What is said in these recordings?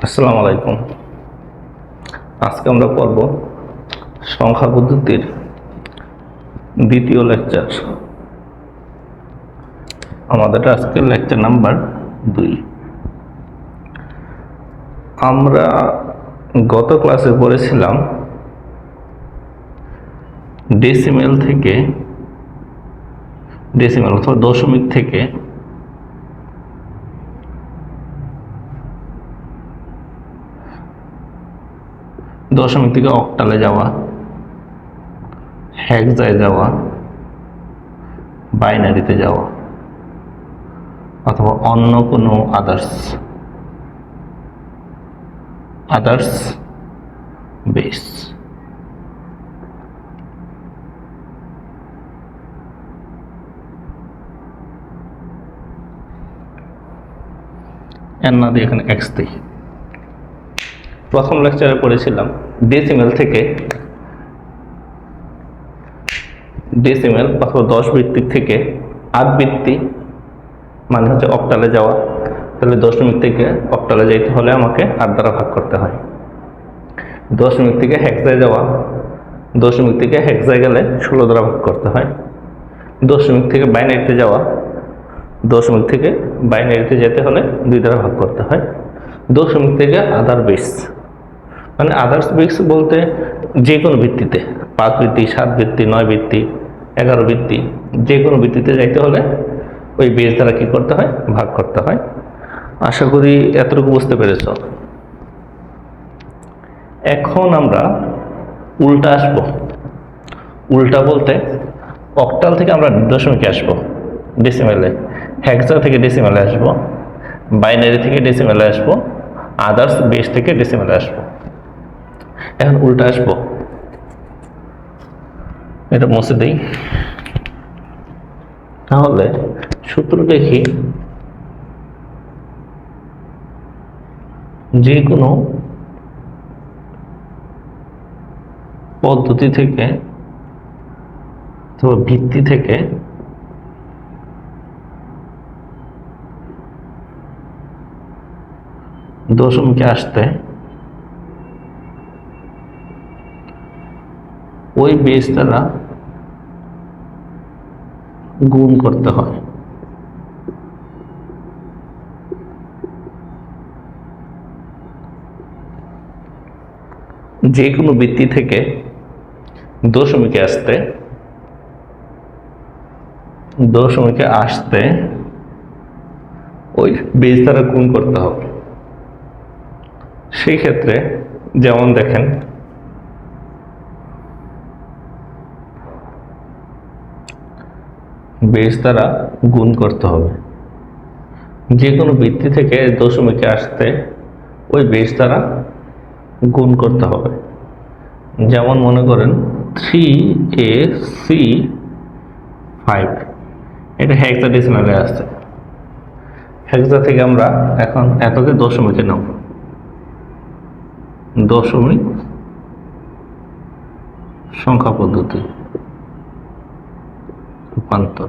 আসসালামু আলাইকুম। আজকে আমরা পড়ব সংখ্যা পদ্ধতির দ্বিতীয় লেকচার। আমাদের আজকের লেকচার নাম্বার 2। আমরা গত ক্লাসে পড়েছিলাম ডেসিমেল অথবা দশমিক থেকে অক্টালে যাওয়া, হেক্সায় যাওয়া, বাইনারিতে যাওয়া অথবা অন্য কোনো আদার্স বেস। এর না দিয়ে এখানে এক্স দিই। প্রথম লেকচারে পড়েছিলাম ডেসিমেল অথবা 10 ভিত্তিক থেকে 8 ভিত্তি মানে হচ্ছে অক্টালে যাওয়া। তাহলে দশমিক থেকে অক্টালে যেতে হলে আমাকে 8 দ্বারা ভাগ করতে হয়। দশমিক থেকে হেক্সায় যাওয়া, দশমিক থেকে হেক্সায় গেলে 16 দ্বারা ভাগ করতে হয়। দশমিক থেকে বাইনারিতে যাওয়া, দশমিক থেকে বাইনারিতে যেতে হলে 2 দ্বারা ভাগ করতে হয়। দশমিক থেকে আদার বেস, মানে আদার্স বেস বলতে যে কোনো ভিত্তিতে 5 ভিত্তি, 7 ভিত্তি, 9 ভিত্তি, 11 ভিত্তি, যে কোনো ভিত্তিতে যাইতে হলে ওই বেস দ্বারা কি করতে হয়? ভাগ করতে হয়। আশা করি এতটুকু বুঝতে পেরেছ। এখন আমরা উল্টা আসবো। উল্টা বলতে অক্টাল থেকে আমরা দশমিকে আসবো, ডেসিমেলে, হেক্সা থেকে ডেসিমেলে আসবো, বাইনারি থেকে ডেসিমেলে আসবো, আদার্স বেস থেকে ডেসিমেলে আসবো। এখন উল্টা আসবো, এটা মুছে দিই। তাহলে সূত্র দেখি, যে কোনো পদ্ধতি থেকে অথবা ভিত্তি থেকে দশমিকে আসতে ওই বেস দ্বারা গুণ করতে হয়। যে কোনো ভিত্তি থেকে দশমিকে আসতে ওই বেস দ্বারা গুণ করতে হবে। সেই ক্ষেত্রে যেমন দেখেন, বেস দ্বারা গুণ করতে হবে। যে কোনো ভিত্তি থেকে দশমিকে আসতে ওই বেস দ্বারা গুণ করতে হবে। যেমন মনে করেন 3AC5, এটা হেক্সাডেসিমালে আসছে। হেক্সা থেকে আমরা এখন এতকে দশমিকে নেব, দশমিক সংখ্যা পদ্ধতি রূপান্তর।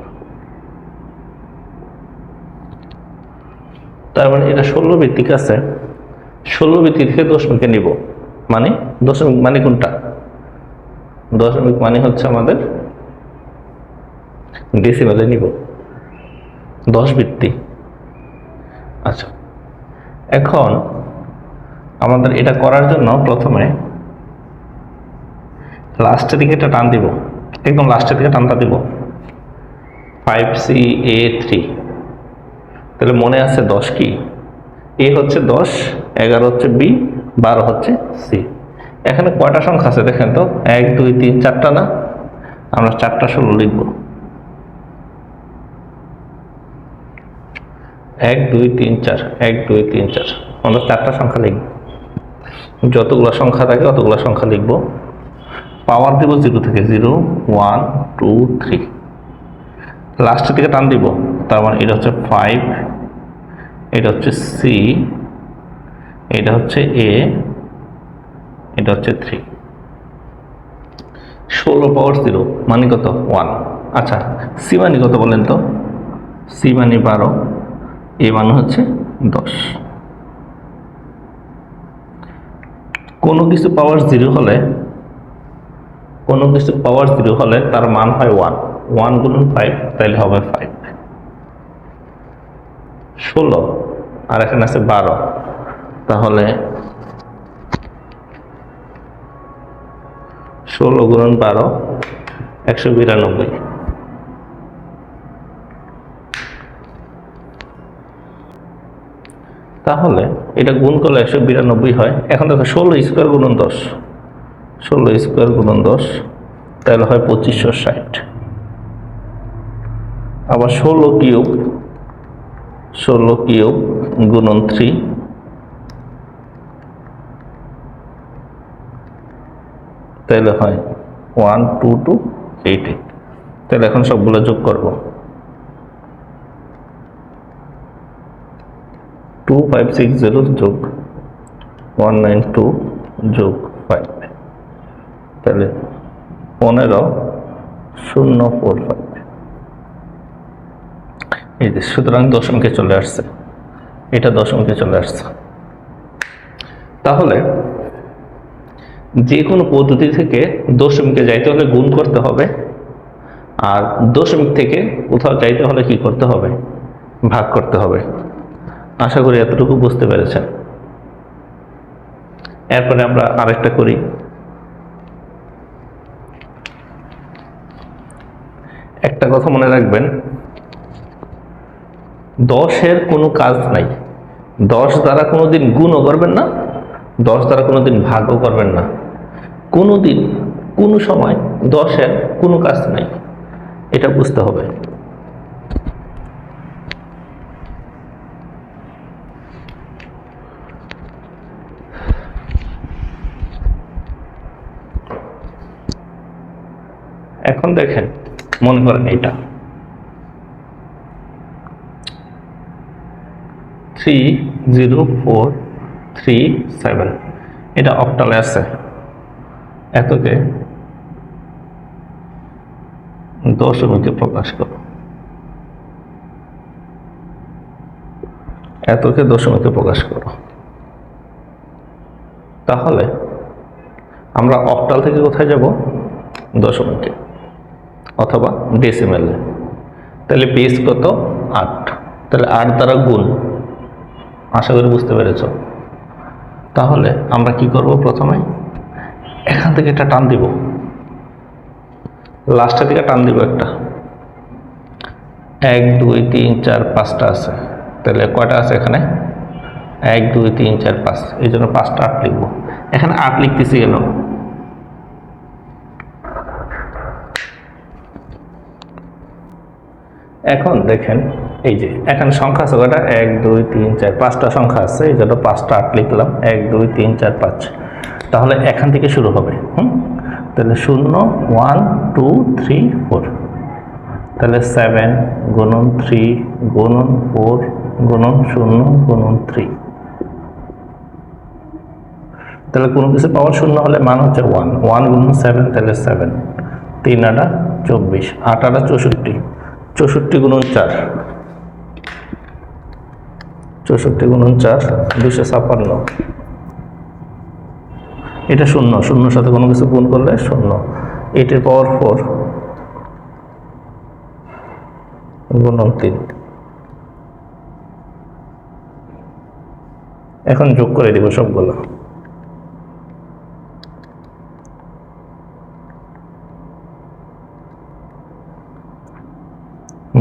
তার মানে এটা 16 ভিত্তিক আছে, 16 ভিত্তি থেকে দশমিকে নিব। মানে দশমিক মানে কোনটা? দশমিক মানে হচ্ছে আমাদের ডেসিমেলে নিব, 10 ভিত্তি। আচ্ছা, এখন আমাদের এটা করার জন্য প্রথমে লাস্টের দিকে এটা টান দিব, একদম লাস্টের দিকে টানটা দিব, 5CA3। তাহলে মনে আছে 10 কি? এ হচ্ছে 10, 11 হচ্ছে বি, 12 হচ্ছে সি। এখানে কয়টা সংখ্যা আছে দেখেন তো? 1 2 3 4টা না? আমরা 4টা 16 লিখব। 1 2 3 4, 1 2 3 4, আমরা 4টা সংখ্যা লিখব। যতগুলো সংখ্যা থাকে অতগুলো সংখ্যা লিখব। পাওয়ার দিব 0 থেকে, 0 1 2 3। লাস্টের দিকে টান দিব, তার মানে এটা হচ্ছে 5, এটা হচ্ছে সি, এটা হচ্ছে এ, এটা হচ্ছে 3। 16 পাওয়ার 0 মানে কত? 1। আচ্ছা, সি মানে কত বলেন তো? সি মানে 12, এ মানে হচ্ছে 10। কোনো কিছু পাওয়ার 0 হলে তার মান হয় 1, 1 গুণন 5 তাহলে হবে 5। 16 আর এখানে আছে 12, তাহলে 16 গুণন 12 192। তাহলে এটা গুণ করলে 192 হয়। এখন দেখো 16 স্কোয়ার গুণন 10, 16 স্কোয়ার গুণন 10 তাহলে হয় 2560। আবার 16 কিউব গুণন 3 তাহলে হয় 12288। তাহলে এখন সবগুলো যোগ করব। 2560 যোগ 192 যোগ 5, তাহলে 15045। এই যে, সুতরাং দশমিকে চলে আসছে, এটা দশমিকে চলে আসছে। তাহলে যে কোনো পদ্ধতি থেকে দশমিকে যাইতে হলে গুণ করতে হবে, আর দশমিক থেকে কোথাও যাইতে হলে কি করতে হবে? ভাগ করতে হবে। আশা করি এতটুকু বুঝতে পেরেছেন। এরপরে আমরা আরেকটা করি। একটা কথা মনে রাখবেন, 10-এর কোনো কাজ নাই। 10 দ্বারা কোনোদিন গুণও করবেন না, 10 দ্বারা কোনোদিন ভাগও করবেন না। কোনোদিন কোনো সময় 10-এর কোনো কাজ নাই, এটা বুঝতে হবে। এখন দেখেন, মনে করেন এটা 30437, এটা অক্টালে আছে। এতকে দশমিকে প্রকাশ করো, এতকে দশমিকে প্রকাশ করো। তাহলে আমরা অক্টাল থেকে কোথায় যাব? দশমিকে অথবা ডেসিমেলে। তাহলে বেস কত? 8। তাহলে 8 দ্বারা গুণ। আশা করি বুঝতে পেরেছ। তাহলে আমরা কি করব? প্রথমে এখান থেকে একটা টান দিব, লাস্টের দিকে টান দিব একটা। 1 2 3 4 5টা আছে। তাহলে কয়টা আছে এখানে? 1 2 3 4 5, এই জন্য 5টা 8 লিখব। এখানে 8 লিখতেছি কেন? এখন দেখেন, এই যে এখানে সংখ্যা আছে কয়টা? 1 2 3 4 5টা সংখ্যা আছে, এই জন্য 5টা 8 লিখলাম। 1 2 3 4 5। তাহলে এখান থেকে শুরু হবে। তাহলে 0 1 2 3 4, তাহলে 7 গুণন 3 গুণন 4 গুণন 0 গুণন 3। তাহলে কোনো কিছু পাওয়ার 0 হলে মান হচ্ছে 1, 1 গুণন 7, তাহলে 7, 3 8 24, 8 8 64, 64 গুণন 4, 64 গুণন 4 256। এটা 0, 0 সাথে কোনো কিছু গুণ করলে 0। 8 এর পাওয়ার 4 গুণন 3। এখন যোগ করে দিব সবগুলো।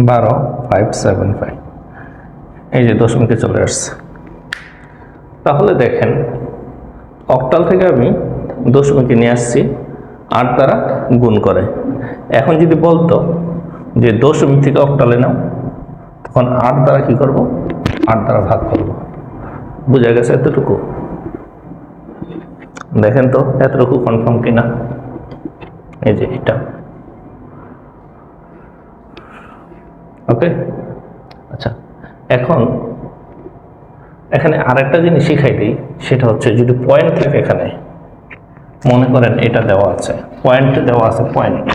12575। এই যে দশমিকে চলে আসছে। তাহলে দেখেন, অক্টাল থেকে আমি দশমিকে নিয়ে আসছি 8 দ্বারা গুণ করে। এখন যদি বলতো যে দশমিক থেকে অক্টালে নাও, তখন 8 দ্বারা কি করব? 8 দ্বারা ভাগ করব। বুঝা গেছে এতটুকু? দেখেন তো এতটুকু কনফার্ম কিনা। এই যে এটা, ওকে। আচ্ছা, এখন এখানে আরেকটা জিনিস শিখাই দিই, সেটা হচ্ছে যদি পয়েন্ট থাকে এখানে, মনে করেন এটা দেওয়া আছে, পয়েন্ট দেওয়া আছে, পয়েন্ট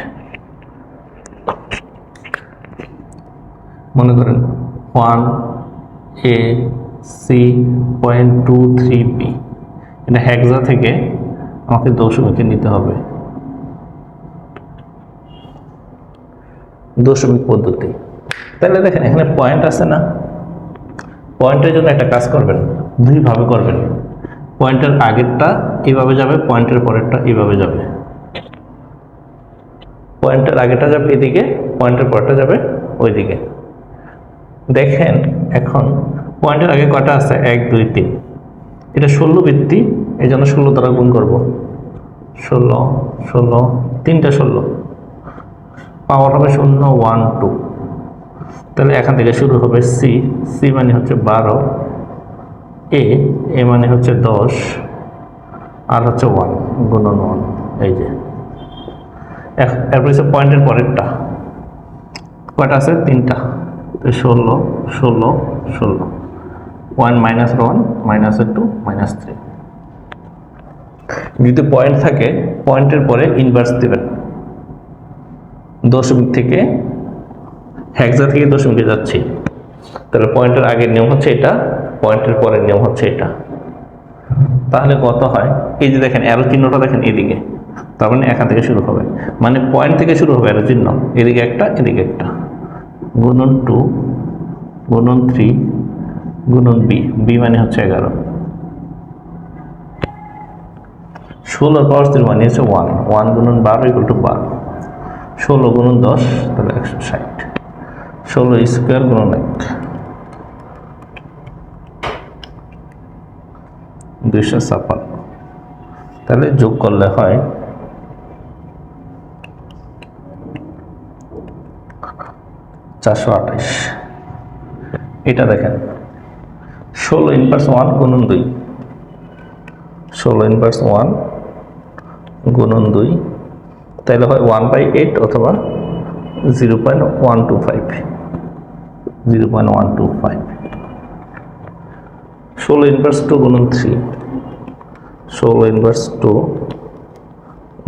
মনে করেন 1 A C, পয়েন্ট 2 3 B। এটা হেক্সা থেকে আমাকে দশমিকে নিতে হবে। দশমিক পদ্ধতি। তাহলে দেখেন এখানে পয়েন্ট আছে না, পয়েন্টের জন্য একটা কাজ করবেন, দুইভাবে করবেন। পয়েন্টের আগেরটা এইভাবে যাবে, পয়েন্টের পরেরটা এইভাবে যাবে। পয়েন্টের আগেটা যাবে এদিকে, পয়েন্টের পরেরটা যাবে ওইদিকে। দেখেন এখন পয়েন্টের আগে কটা আছে, 1 2 3, এটা 16 বৃত্তি, এই জন্য 16 দ্বারা গুণ করব। 16 16 3টা 16, পাওয়ার হবে 0 1 2। তাহলে এখান থেকে শুরু হবে সি, সি মানে হচ্ছে 12, এ মানে হচ্ছে 10, আর হচ্ছে 1 গুণন 1। এই যে এরপর হচ্ছে পয়েন্টের পরেরটা কয়টা আছে, 3টা। 16 16 16, 1 মাইনাস 1 মাইনাস 2 মাইনাস 3। যদি পয়েন্ট থাকে পয়েন্টের পরে ইনভার্স দিবেন। দশমিক থেকে হেক্সা থেকে দশমিকে যাচ্ছি, তাহলে পয়েন্টের আগের নিয়ম হচ্ছে এটা, পয়েন্টের পরের নিয়ম হচ্ছে এটা। তাহলে কত হয়, এই যে দেখেন অ্যারো চিহ্নটা দেখেন এদিকে, তার মানে এখান থেকে শুরু হবে, মানে পয়েন্ট থেকে শুরু হবে অ্যারো চিহ্ন, এদিকে একটা এদিকে একটা, গুণন 2 গুণন 3 গুণন বি, বি মানে হচ্ছে 11। 16 পাওয়ার 3 মানে হচ্ছে 1, 1 গুণন 12 ইকুয়াল টু 12। 16 গুণন 10 তাহলে 160, 16 স্কোয়ার গুণন 1 256। তাহলে যোগ করলে হয় 428। এটা দেখেন 16 ইনভার্স 1 গুণন 2, 16 ইনভার্স 1 গুণন 2, তাহলে হয় 1/8 অথবা 0.125, 0.125। 16 ইনভার্স 2 গুণন 3, 16 ইনভার্স 2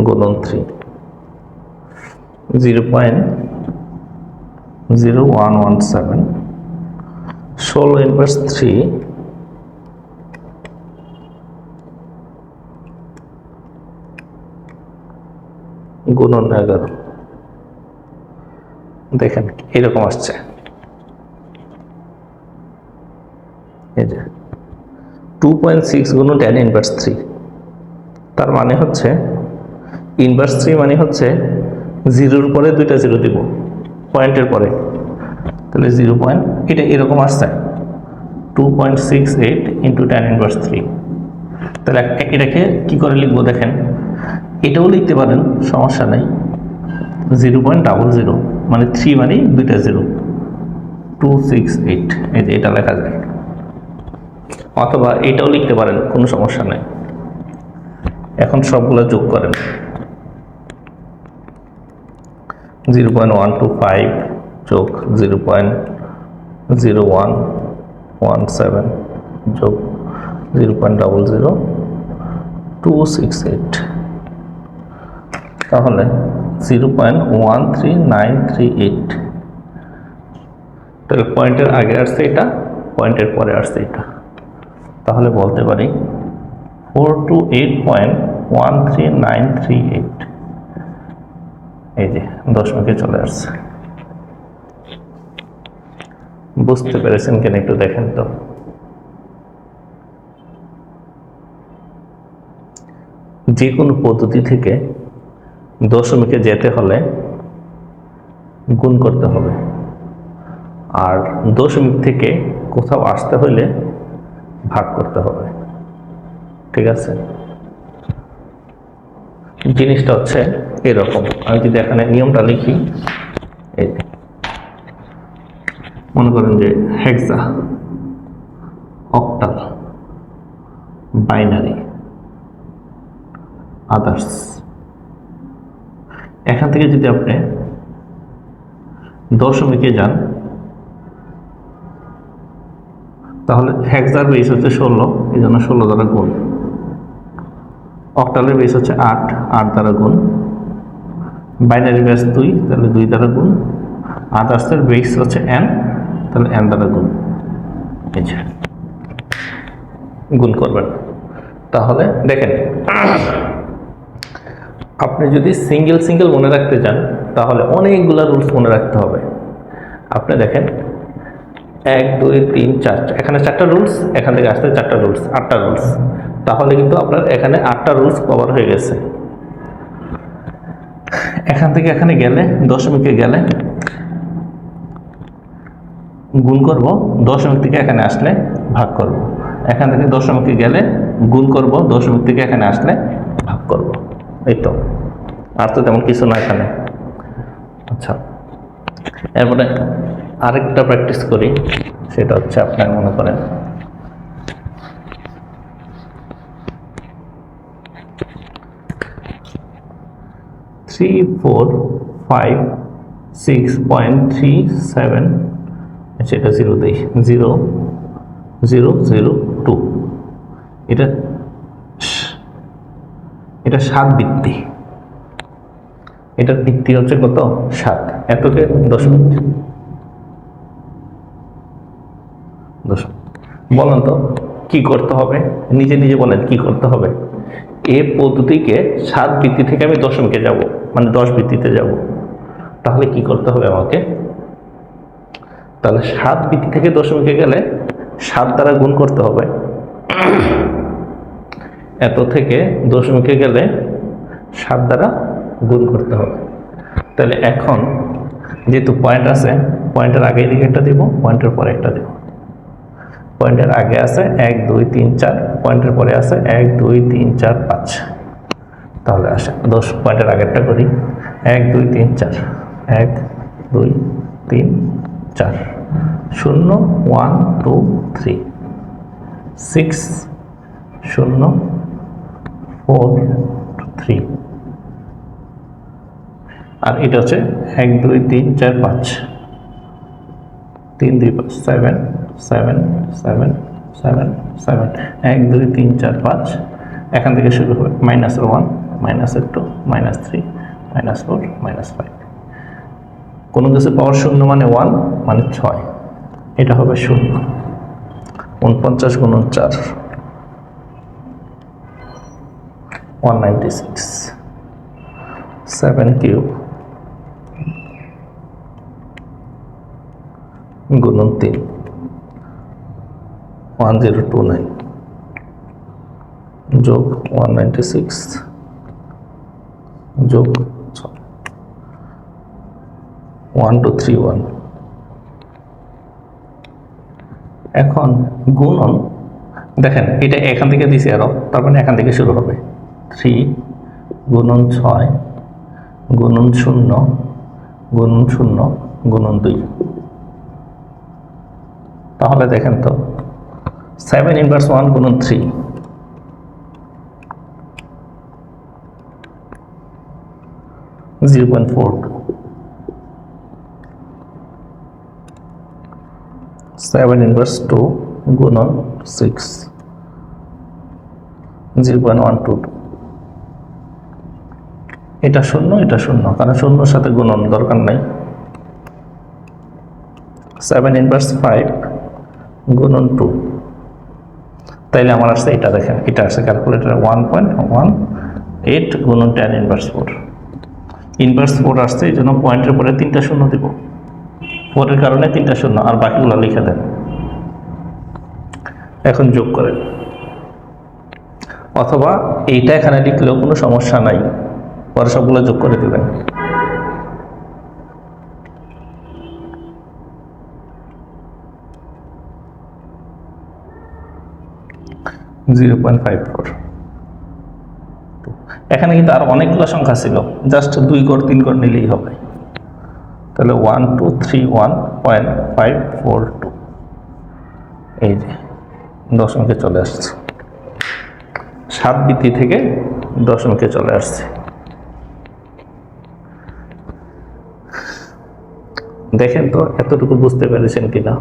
গুণন 3, 0.0117। 16 ইনভার্স 3 গুণন 11। দেখেন এরকম আসছে, এই যে 2.6 গুণন tan ইনভার্স 3। তার মানে হচ্ছে ইনভার্স 3 মানে হচ্ছে জিরোর পরে দুইটা জিরো দিব পয়েন্টের পরে, তাহলে 0. এটা এরকম আসছে 2.68 ইন্টু tan ইনভার্স 3। তাহলে এটাকে কি করে লিখবো দেখেন, এটাও লিখতে পারেন সমস্যা নেই, 0.00 মানে 3 মানে দুইটা জিরো, 268, এই যে এটা লেখা যায়। অথবা এটাও লিখতে পারেন, কোনো সমস্যা নেই। এখন সবগুলো যোগ করেন, 0.125 যোগ 0.0117 যোগ 0.00268, তাহলে 0.13938। তাহলে পয়েন্টের আগে আসছে এটা, পয়েন্টের পরে আসছে এটা, তাহলে বলতে পারি 428.13938। এই যে দশমিকে চলে আসছে। বুঝতে পেরেছেন কেন একটু দেখেন তো। যে কোনো পদ্ধতি থেকে দশমিকে যেতে হলে গুণ করতে হবে, আর দশমিক থেকে কোথাও আসতে হলে ভাগ করতে হবে। ঠিক আছে, জিনিসটা হচ্ছে এরকম। আমি যদি এখানে নিয়মটা লিখি, এই মনে করেন যে হেক্সা, অক্টাল, বাইনারি, আদার্স, এখান থেকে যদি আপনি দশমিকে যান তাহলে হেক্সার বেস হচ্ছে 16, এই জন্য 16 দ্বারা গুণ। অক্টালের বেস হচ্ছে 8, 8 দ্বারা গুণ। বাইনারি বেস 2, তাহলে 2 দ্বারা গুণ। আদার্সের বেস হচ্ছে n, তাহলে n দ্বারা গুণ। এই যে গুণ করবেন, তাহলে দেখেন আপনি যদি সিঙ্গেল সিঙ্গেল মনে রাখতে চান তাহলে অনেকগুলো রুলস মনে রাখতে হবে। আপনি দেখেন 1 2 3 4, এখানে 4টা রুলস, এখান থেকে আসতে 4টা রুলস, 8টা রুলস। তাহলে কিন্তু আপনার এখানে 8টা রুলস কভার হয়ে গেছে। এখান থেকে এখানে গেলে দশমিকে গেলে গুণ করব, দশমিক থেকে এখানে আসলে ভাগ করব। এখান থেকে দশমিকে গেলে গুণ করব, দশমিক থেকে এখানে আসলে ভাগ করব। এই তো, আর তো তেমন কিছু না এখানে। আচ্ছা, এরপরে আরেকটা প্র্যাকটিস করি, সেটা হচ্ছে আপনার মনে করেন 3 4 5 6.37, সেটা 0 দেই, 0 0 0 2। এটা 7 ভিত্তি, এটার ভিত্তি হচ্ছে কত? 7। এতকে দশমিক। বলেন তো কি করতে হবে, নিজে নিজে বলেন কি করতে হবে। এই পদ্ধতিকে 7 ভিত্তি থেকে আমি দশমিকে যাব, মানে 10 ভিত্তিতে যাব। তাহলে কি করতে হবে আমাকে? তাহলে 7 ভিত্তি থেকে দশমিকে গেলে 7 দ্বারা গুণ করতে হবে। এত থেকে দশমিকে গেলে 7 দ্বারা গুণ করতে হবে। তাহলে এখন যেহেতু পয়েন্ট আছে, পয়েন্টের আগে দিকে একটা দিব, পয়েন্টের পরে একটা দিব। পয়েন্টের আগে আছে 1 2 3 4, পয়েন্টের পরে আছে 1 2 3 4 5। তাহলে আসে 10 পয়েন্টের আগেরটা করি। 1 2 3 4, 1 2 3 4, 0 1 2 3 6 0 4 3। আর এটা হচ্ছে 1 2 3 4 5, 3 2 5 7 7 7 7 7, 1 2 3 4 5। এখান থেকে শুরু হবে -1 -2 -3 -4 -5। কোনো কিছু পাওয়ার 0 মানে 1 মানে 6, এটা হবে 0। 49 গুণন 4 196, 7 কিউব গুণন 3 1029 যোগ 196 যোগ 1231। এখন গুণন দেখেন, এটা এখান থেকে দিছি আরো, তার মানে এখান থেকে শুরু হবে। 3 গুণন 6 গুণন 0 গুণন 0 গুণন 2। তাহলে দেখেন তো 7 ইনভার্স 1 গুণন 3, 0.42। 7 ইনভার্স 2 গুণন 6, 0.122। এটা 0, এটা 0, কারণ 0-র সাথে গুণন দরকার নাই। 7 ইনভার্স 5 গুণন 2, তাইলে আমার আসছে এটা। দেখেন এটা আসছে ক্যালকুলেটারে 1.18 গুণন 10 ইনভার্স 4। ইনভার্স 4 আসছে, এই জন্য পয়েন্টের পরে 3টা শূন্য দিব, 4-এর কারণে 3টা শূন্য, আর বাকিগুলো লিখে দেন। এখন যোগ করেন, অথবা এইটা এখানে লিখলেও কোনো সমস্যা নাই, পরে সবগুলো যোগ করে দেবেন। এখানে কিন্তু আর অনেকগুলো সংখ্যা ছিল, জাস্ট 2 ঘর 3 ঘর নিলেই হবে। তাহলে 1231.542, এই যে দশমিকে চলে আসছে। 7 ভিত্তি থেকে দশমিকে চলে আসছে। দেখেন তো এতটুকু বুঝতে পেরেছেন কিনা,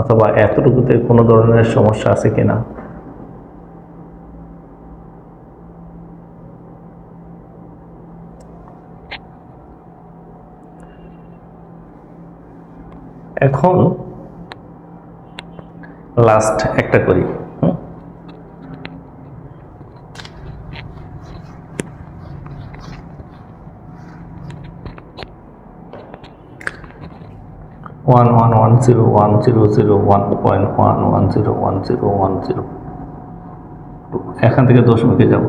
অথবা এতটুকুতে কোনো ধরনের সমস্যা আছে কিনা। এখন লাস্ট একটা করি। 1110101.1101010 এখান থেকে দশমিকে যাব।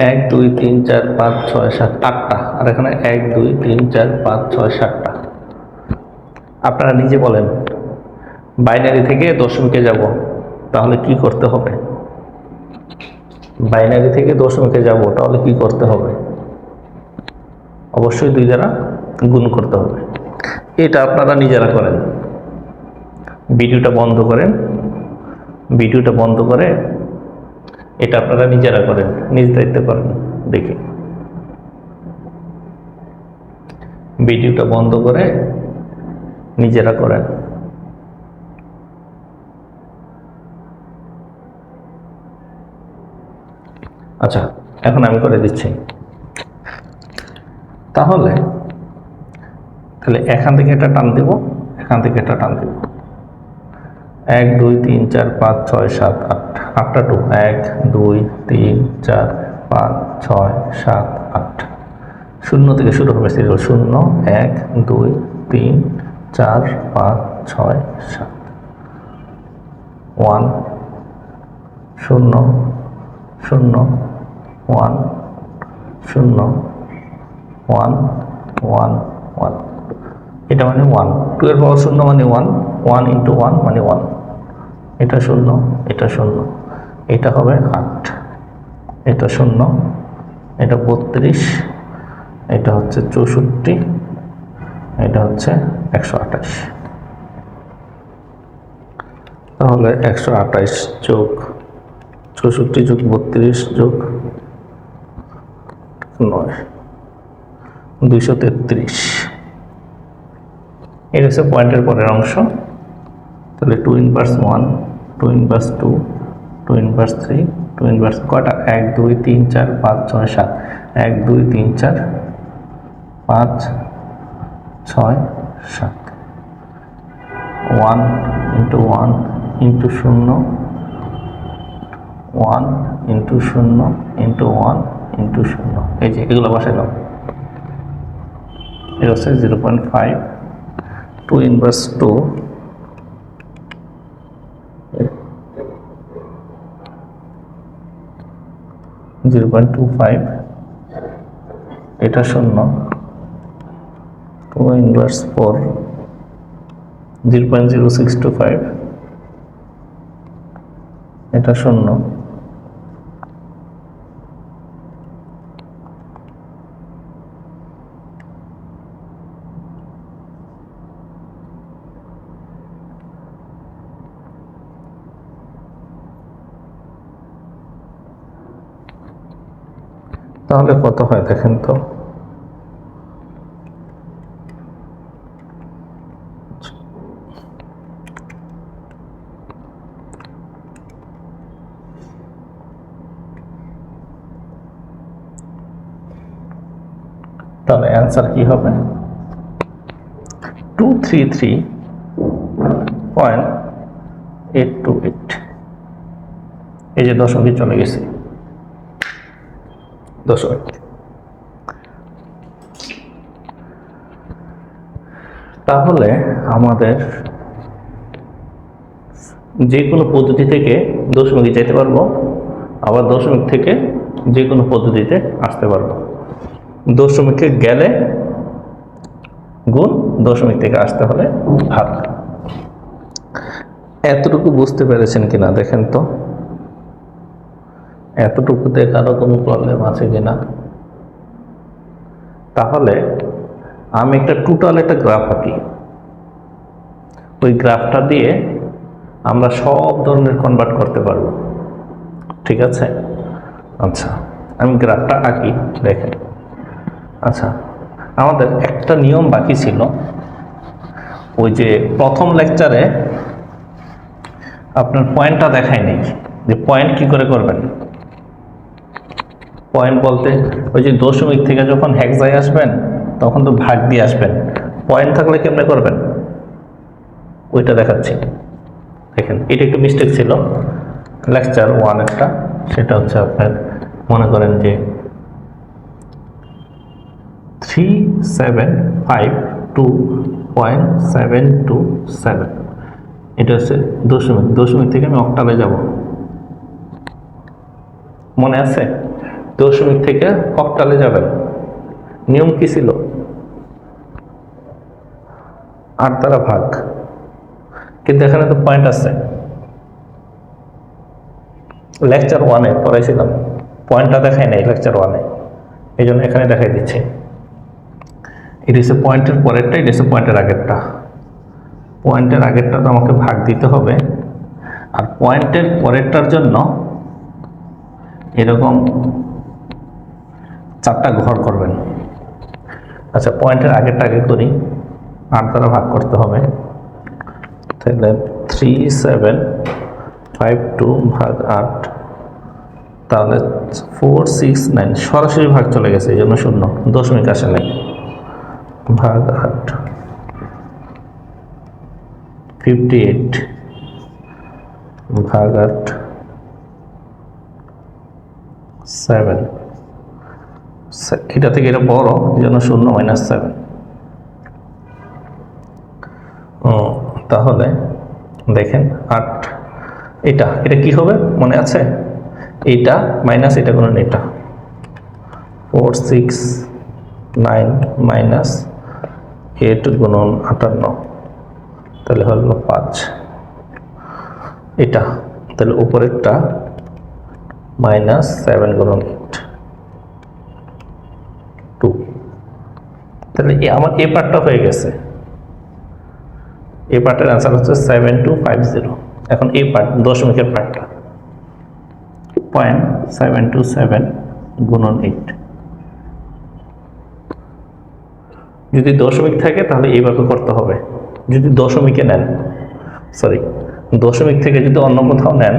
এক দুই তিন চার পাঁচ ছয় সাত আটটা, আর এখানে 1 2 3 4 5 6 7টা। আপনারা নিজে বলেন, বাইনারি থেকে দশমিকে যাব, তাহলে কি করতে হবে? বাইনারি থেকে দশমিকে যাব, তাহলে কি করতে হবে? অবশ্যই 2 দ্বারা গুণ করতে হবে। এটা আপনারা নিজেরা করেন। ভিডিওটা বন্ধ করেন, ভিডিওটা বন্ধ করে এটা আপনারা নিজেরা করেন, নিজ দায়িত্বে করেন। দেখি, ভিডিওটা বন্ধ করে নিজেরা করেন। আচ্ছা, এখন আমি করে দিচ্ছি। তাহলে এখান থেকে একটা টান দিব, এখান থেকে একটা টান দিব। 1 2 3 4 5 6 7 8, 8টা 2, 1 2 3 4 5 6 7 8। 0 থেকে শুরু হবে সিরিয়াল, 0 1 2 3 4 5 6 7 1 0 0 1 0 1 1 1। এটা মানে 1, 2 এর পাওয়ার 0 মানে 1, 1 × 1 মানে 1। এটা 0, এটা 0, এটা হবে 8, এটা 0, এটা 32, এটা হচ্ছে 64, এটা হচ্ছে 128। তাহলে 128 যোগ 64 যোগ 32 যোগ 9, 233। এটা হচ্ছে পয়েন্টের পরের অংশ। তাহলে 2 ইনভার্স 1, 2 ইনভার্স 2, 2 ইনভার্স 3, 2 ইনভার্স কয়টা? 1 2 3 4 5 6 7, 1 2 3 4 5 6 7। 1 × 1 × 0, 1 × 0 × 1 × 0। এই যে এগুলো বসাইলাম। এটা হচ্ছে 0.5, 2 ইনভার্স 2, 0.25, এটা 0, 2 ইনভার্স 4, 0.0625, এটা 0, তাহলে কত হয় দেখেন তো? তাহলে অ্যান্সার কি হবে? 233.828। এই যে দশমিক চলে গেছে, দশমিক। তাহলে আমাদের যে কোনো পদ্ধতি থেকে দশমিকে যেতে পারবো, আবার দশমিক থেকে যে কোনো পদ্ধতিতে আসতে পারবো। দশমিকে গেলে গুণ, দশমিক থেকে আসতে হলে ভাগ। এতটুকু বুঝতে পেরেছেন কিনা দেখেন তো? এতটুকুতে কারো কোনো প্রবলেম আছে কিনা? তাহলে আমি একটা টোটাল একটা গ্রাফ আঁকি। ওই গ্রাফটা দিয়ে আমরা সব ধরনের কনভার্ট করতে পারবো, ঠিক আছে? আচ্ছা, আমি গ্রাফটা আঁকি, দেখেন। আচ্ছা, আমাদের একটা নিয়ম বাকি ছিল। ওই যে প্রথম লেকচারে আপনার পয়েন্টটা দেখাই নেই, যে পয়েন্ট কি করে করবেন। পয়েন্ট বলতে ওই যে দশমিক থেকে যখন হেক্সায় আসবেন তখন তো ভাগ দিয়ে আসবেন। পয়েন্ট থাকলে কেমনে করবেন ওইটা দেখাচ্ছি। দেখেন, এটা একটু মিস্টেক ছিল লেকচার 1 একটা। সেটা হচ্ছে আপনার মনে করেন যে 3752.727, এটা হচ্ছে দশমিক। দশমিক থেকে আমি অক্টালে যাব, মনে আছে? দশমিক থেকে অক্টালে যাবেন, নিয়ম কি ছিল? 8 দ্বারা ভাগ, কিন্তু এখানে তো পয়েন্ট আছে। লেকচার 1-এ পড়াইছিলাম, পয়েন্টটা দেখাই নাই লেকচার 1-এ, এই জন্য এখানে দেখাই দিচ্ছি। এটা হচ্ছে পয়েন্টের পরেরটা, এটা হচ্ছে পয়েন্টের আগেরটা। পয়েন্টের আগেরটা তো আমাকে ভাগ দিতে হবে, আর পয়েন্টের পরেরটার জন্য এরকম 4টা ঘর করবেন। আচ্ছা, পয়েন্টের আগেরটা আগে করি। 8 দ্বারা ভাগ করতে হবে, তাহলে 3752 ভাগ 8, তাহলে 469, সরাসরি ভাগ চলে গেছে, এই জন্য শূন্য, দশমিক আসে নাই। ভাগ 8, 58 ভাগ 8, 7, এটা থেকে এটা বড়, এই জন্য শূন্য, -7। তাহলে দেখেন 8, এটা কি হবে মনে আছে? এটা মাইনাস এটা করুন, এটা 469 মাইনাস 8 গুণন 58, তাহলে হলো 5। এটা তাহলে উপরেরটা -7 গুণন 8, 2। তাহলে আমার এ পার্টটা হয়ে গেছে। এই পার্টের অ্যান্সার হচ্ছে 7250। এখন এই পার্ট, দশমিকের পার্টটা 0.727 গুণন 8। যদি দশমিক থাকে তাহলে এইভাবে করতে হবে। যদি দশমিকে নেন, দশমিক থেকে যদি অন্য কোথাও নেন,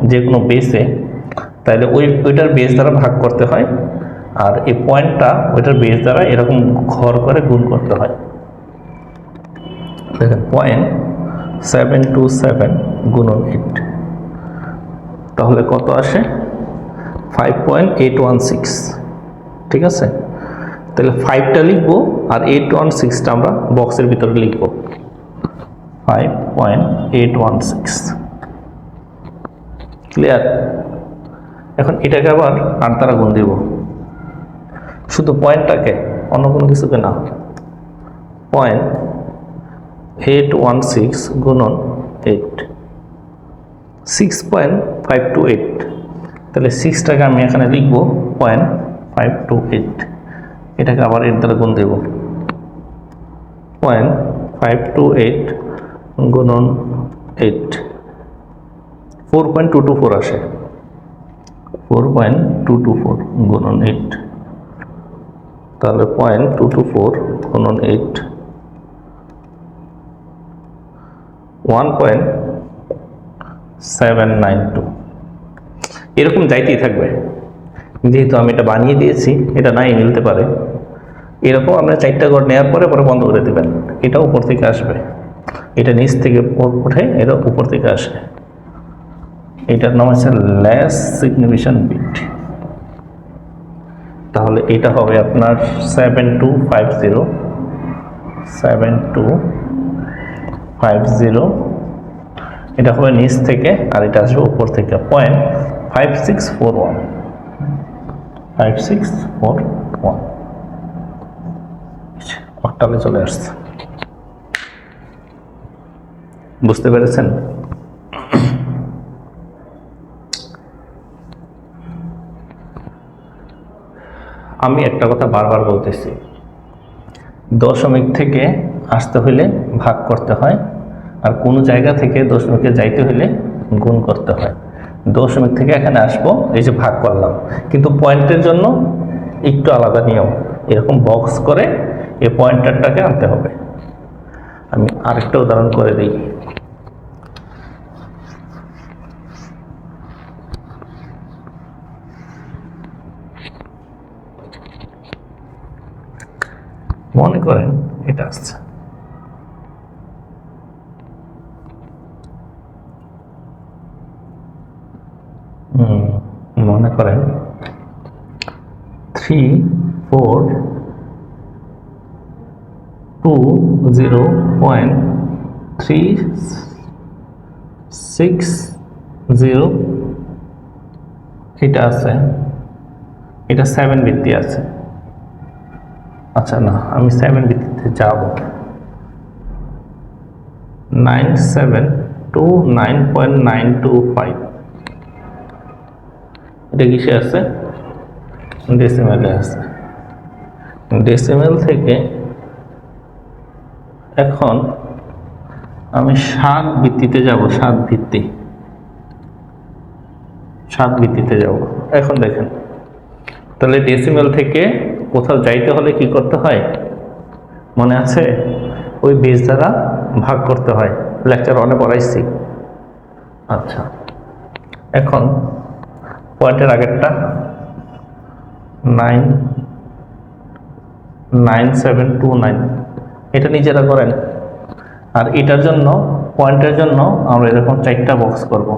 যে কোনো বেসে, তাহলে ওইটার বেস দ্বারা ভাগ করতে হয়, আর এই পয়েন্টটা ওইটার বেস দ্বারা এরকম ঘর করে গুণ করতে হয়। দেখেন 0.727 গুণন 8, তাহলে কত আসে? 5.816। ঠিক আছে, তাহলে 5টা লিখবো আর 816টা আমরা বক্সের ভিতরে লিখবো। 5.816, ক্লিয়ার? এখন এটাকে আবার 8 দ্বারা গুণ দিব, শুধু পয়েন্টটাকে, অন্য কোনো কিছুকে না। 0.816 গুণন 8, 6.528, তাহলে 6টাকে আমি এখানে লিখবো 0.528, এটাকে আবার 8 দ্বারা গুণ দেব। 0.528 গুণন 8, 4.224 আসে। 4.224 গুণন 8, তাহলে 0.224 গুণন 8, 1.792। এরকম যাইতেই থাকবে, যেহেতু আমি এটা বানিয়ে দিয়েছি, এটা নাই মিলতে পারে। এরকম আমরা 4টা ঘর নেওয়ার পরে বন্ধ করে দেবেন, এটা উপর থেকে আসবে, এটা নিচ থেকে উঠে এটা উপর থেকে আসে। এটার নাম হচ্ছে লেস সিগনিফিকেশন বিট। তাহলে এটা হবে আপনার 7250, এটা হবে নিচ থেকে, আর এটা আসবে উপর থেকে 0.5641, 5641 অক্টালে চলে আসছে। বুঝতে পেরেছেন? আমি একটা কথা বারবার বলতেছি, দশমিক থেকে আসতে হইলে ভাগ করতে হয়, আর কোনো জায়গা থেকে দশমিকে যাইতে হইলে গুণ করতে হয়। দশমিক থেকে এখানে আসবো, এই যে ভাগ করলাম, কিন্তু পয়েন্টের জন্য একটু আলাদা নিয়ম, এরকম বক্স করে এই পয়েন্টারটাকে আনতে হবে। আমি আরেকটা উদাহরণ করে দিই। মনে করেন এটা আসছে, মনে করেন 3, 4, 0.360 এটা আছে, এটা 7 ভিত্তি আছে। আচ্ছা না, আমি 7 ভিত্তিতে যাব। 972.925 এটা কিসে আছে? ডেসিমেলে আছে। ডেসিমেল থেকে এখন আমি 7 ভিত্তিতে যাব। 7 ভিত্তিতে যাব। এখন দেখেন, তাহলে ডেসিমেল থেকে কোথাও যাইতে হলে কি করতে হয় মনে আছে? ওই বেস দ্বারা ভাগ করতে হয়, লেকচার 1-এ পড়াইছি। আচ্ছা, এখন পয়েন্টের আগেরটা 99729 এটা নিজেরা করেন। আর এটার জন্য, পয়েন্টের জন্য আমরা এরকম 4টা বক্স করব।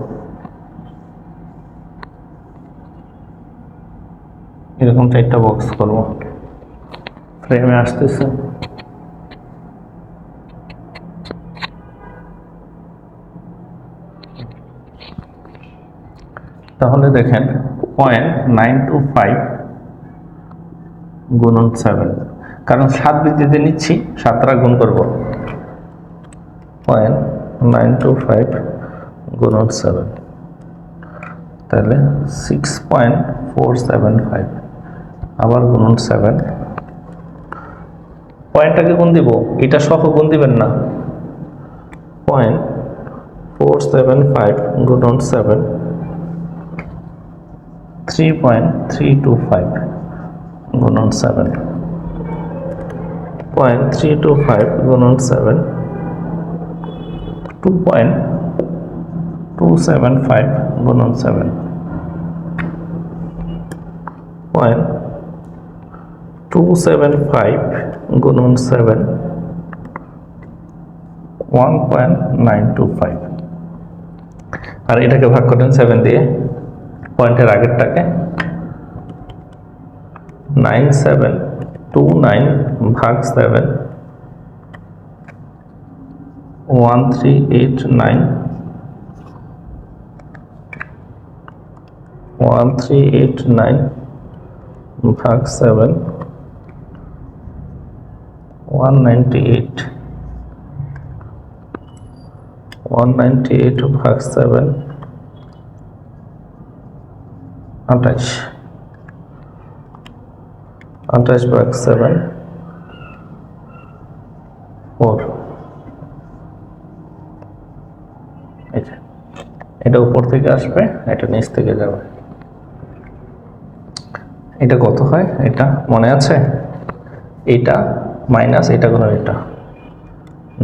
এরকম 4টা বক্স করব। ফ্রেমে আসতেছে। তাহলে দেখেন 0.925 গুণন 7, কারণ 7 ভিত্তিতে নিচ্ছি, 7 দ্বারা গুণ করব। 0.925 গুণন 7, তাহলে 6.475 আবার গুণন 7। পয়েন্টটাকে গুণ দিব, এটা সহ গুণ দিবেন না। 0.475 গুণন 7 3.325 গুণন 7, 0.325 গুণন 7 2.275 গুণন 7, 0.275 গুণন 7 1.925। আর এটাকে ভাগ করেন 7 দিয়ে। পয়েন্টের আগেরটাকে 9729 ভাগ 7 1389 ভাগ 7 198 ভাগ 7 28 ভাগ 7 4। এটা উপর থেকে আসবে, এটা নিচ থেকে যাবে। এটা কত হয় এটা মনে আছে? এটা মাইনাস এটা গুণ এটা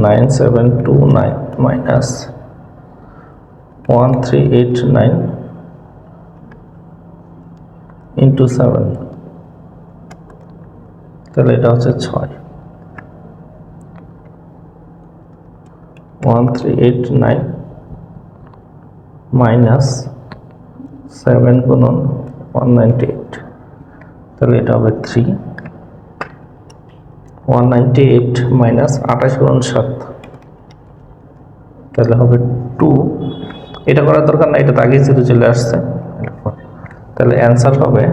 9729 মাইনাস 1389 ইন্টু 7, তাহলে এটা হচ্ছে 6। 1389 মাইনাস 7 গুণন 198, তাহলে এটা হবে 3। 198 মাইনাস 28 গুণন 7, তাহলে হবে 2। এটা করার দরকার না, এটা তো আগেই 0 চলে আসছে। তাহলে অ্যান্সার হবে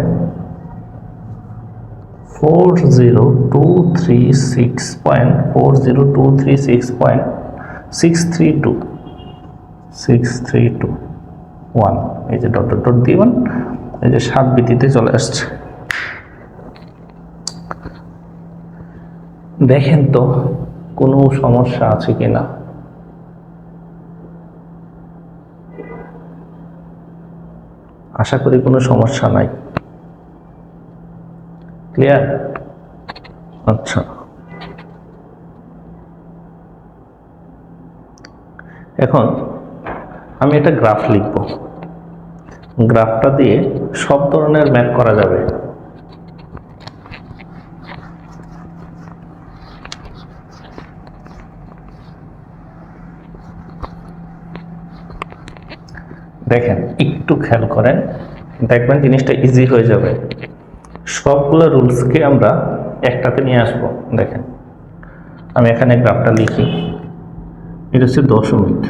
40236.632 এই যে ডট ডট ডট দিবেন, এই যে 7 ভিত্তিতে চলে আসছে। দেখেন তো কোনো সমস্যা আছে কিনা। আশা করি কোনো সমস্যা নাই। ক্লিয়ার? আচ্ছা, এখন আমি একটা গ্রাফ লিখব। গ্রাফটা দিয়ে সব ধরনের ম্যাথ করা যাবে। দেখেন, একটু খেয়াল করেন, দেখবেন জিনিসটা ইজি হয়ে যাবে। সবগুলো রুলসকে আমরা একটাতে নিয়ে আসবো। দেখেন আমি এখানে গ্রাফটা লিখি, এটা হচ্ছে দশমিক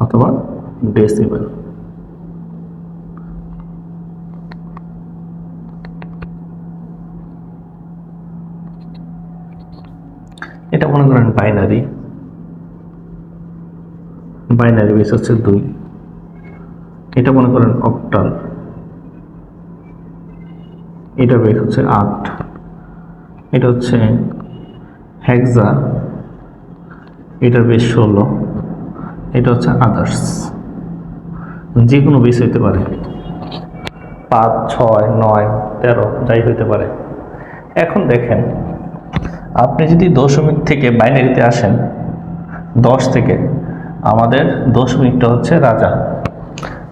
অথবা ডেসিবেল। এটা মনে করেন বাইনারি বেস হচ্ছে 2। এটা মনে করেন অক্টাল, এটা বেস হচ্ছে 8। এটা হচ্ছে হেক্সা, এটার বেস 16। এটা হচ্ছে আদার্স, যে কোনো বেস হইতে পারে, 5, 6, 9, 13 যাই হইতে পারে। এখন দেখেন, আপনি যদি দশমিক থেকে বাইনারিতে আসেন, 10 থেকে, আমাদের দশমিকটা হচ্ছে রাজা।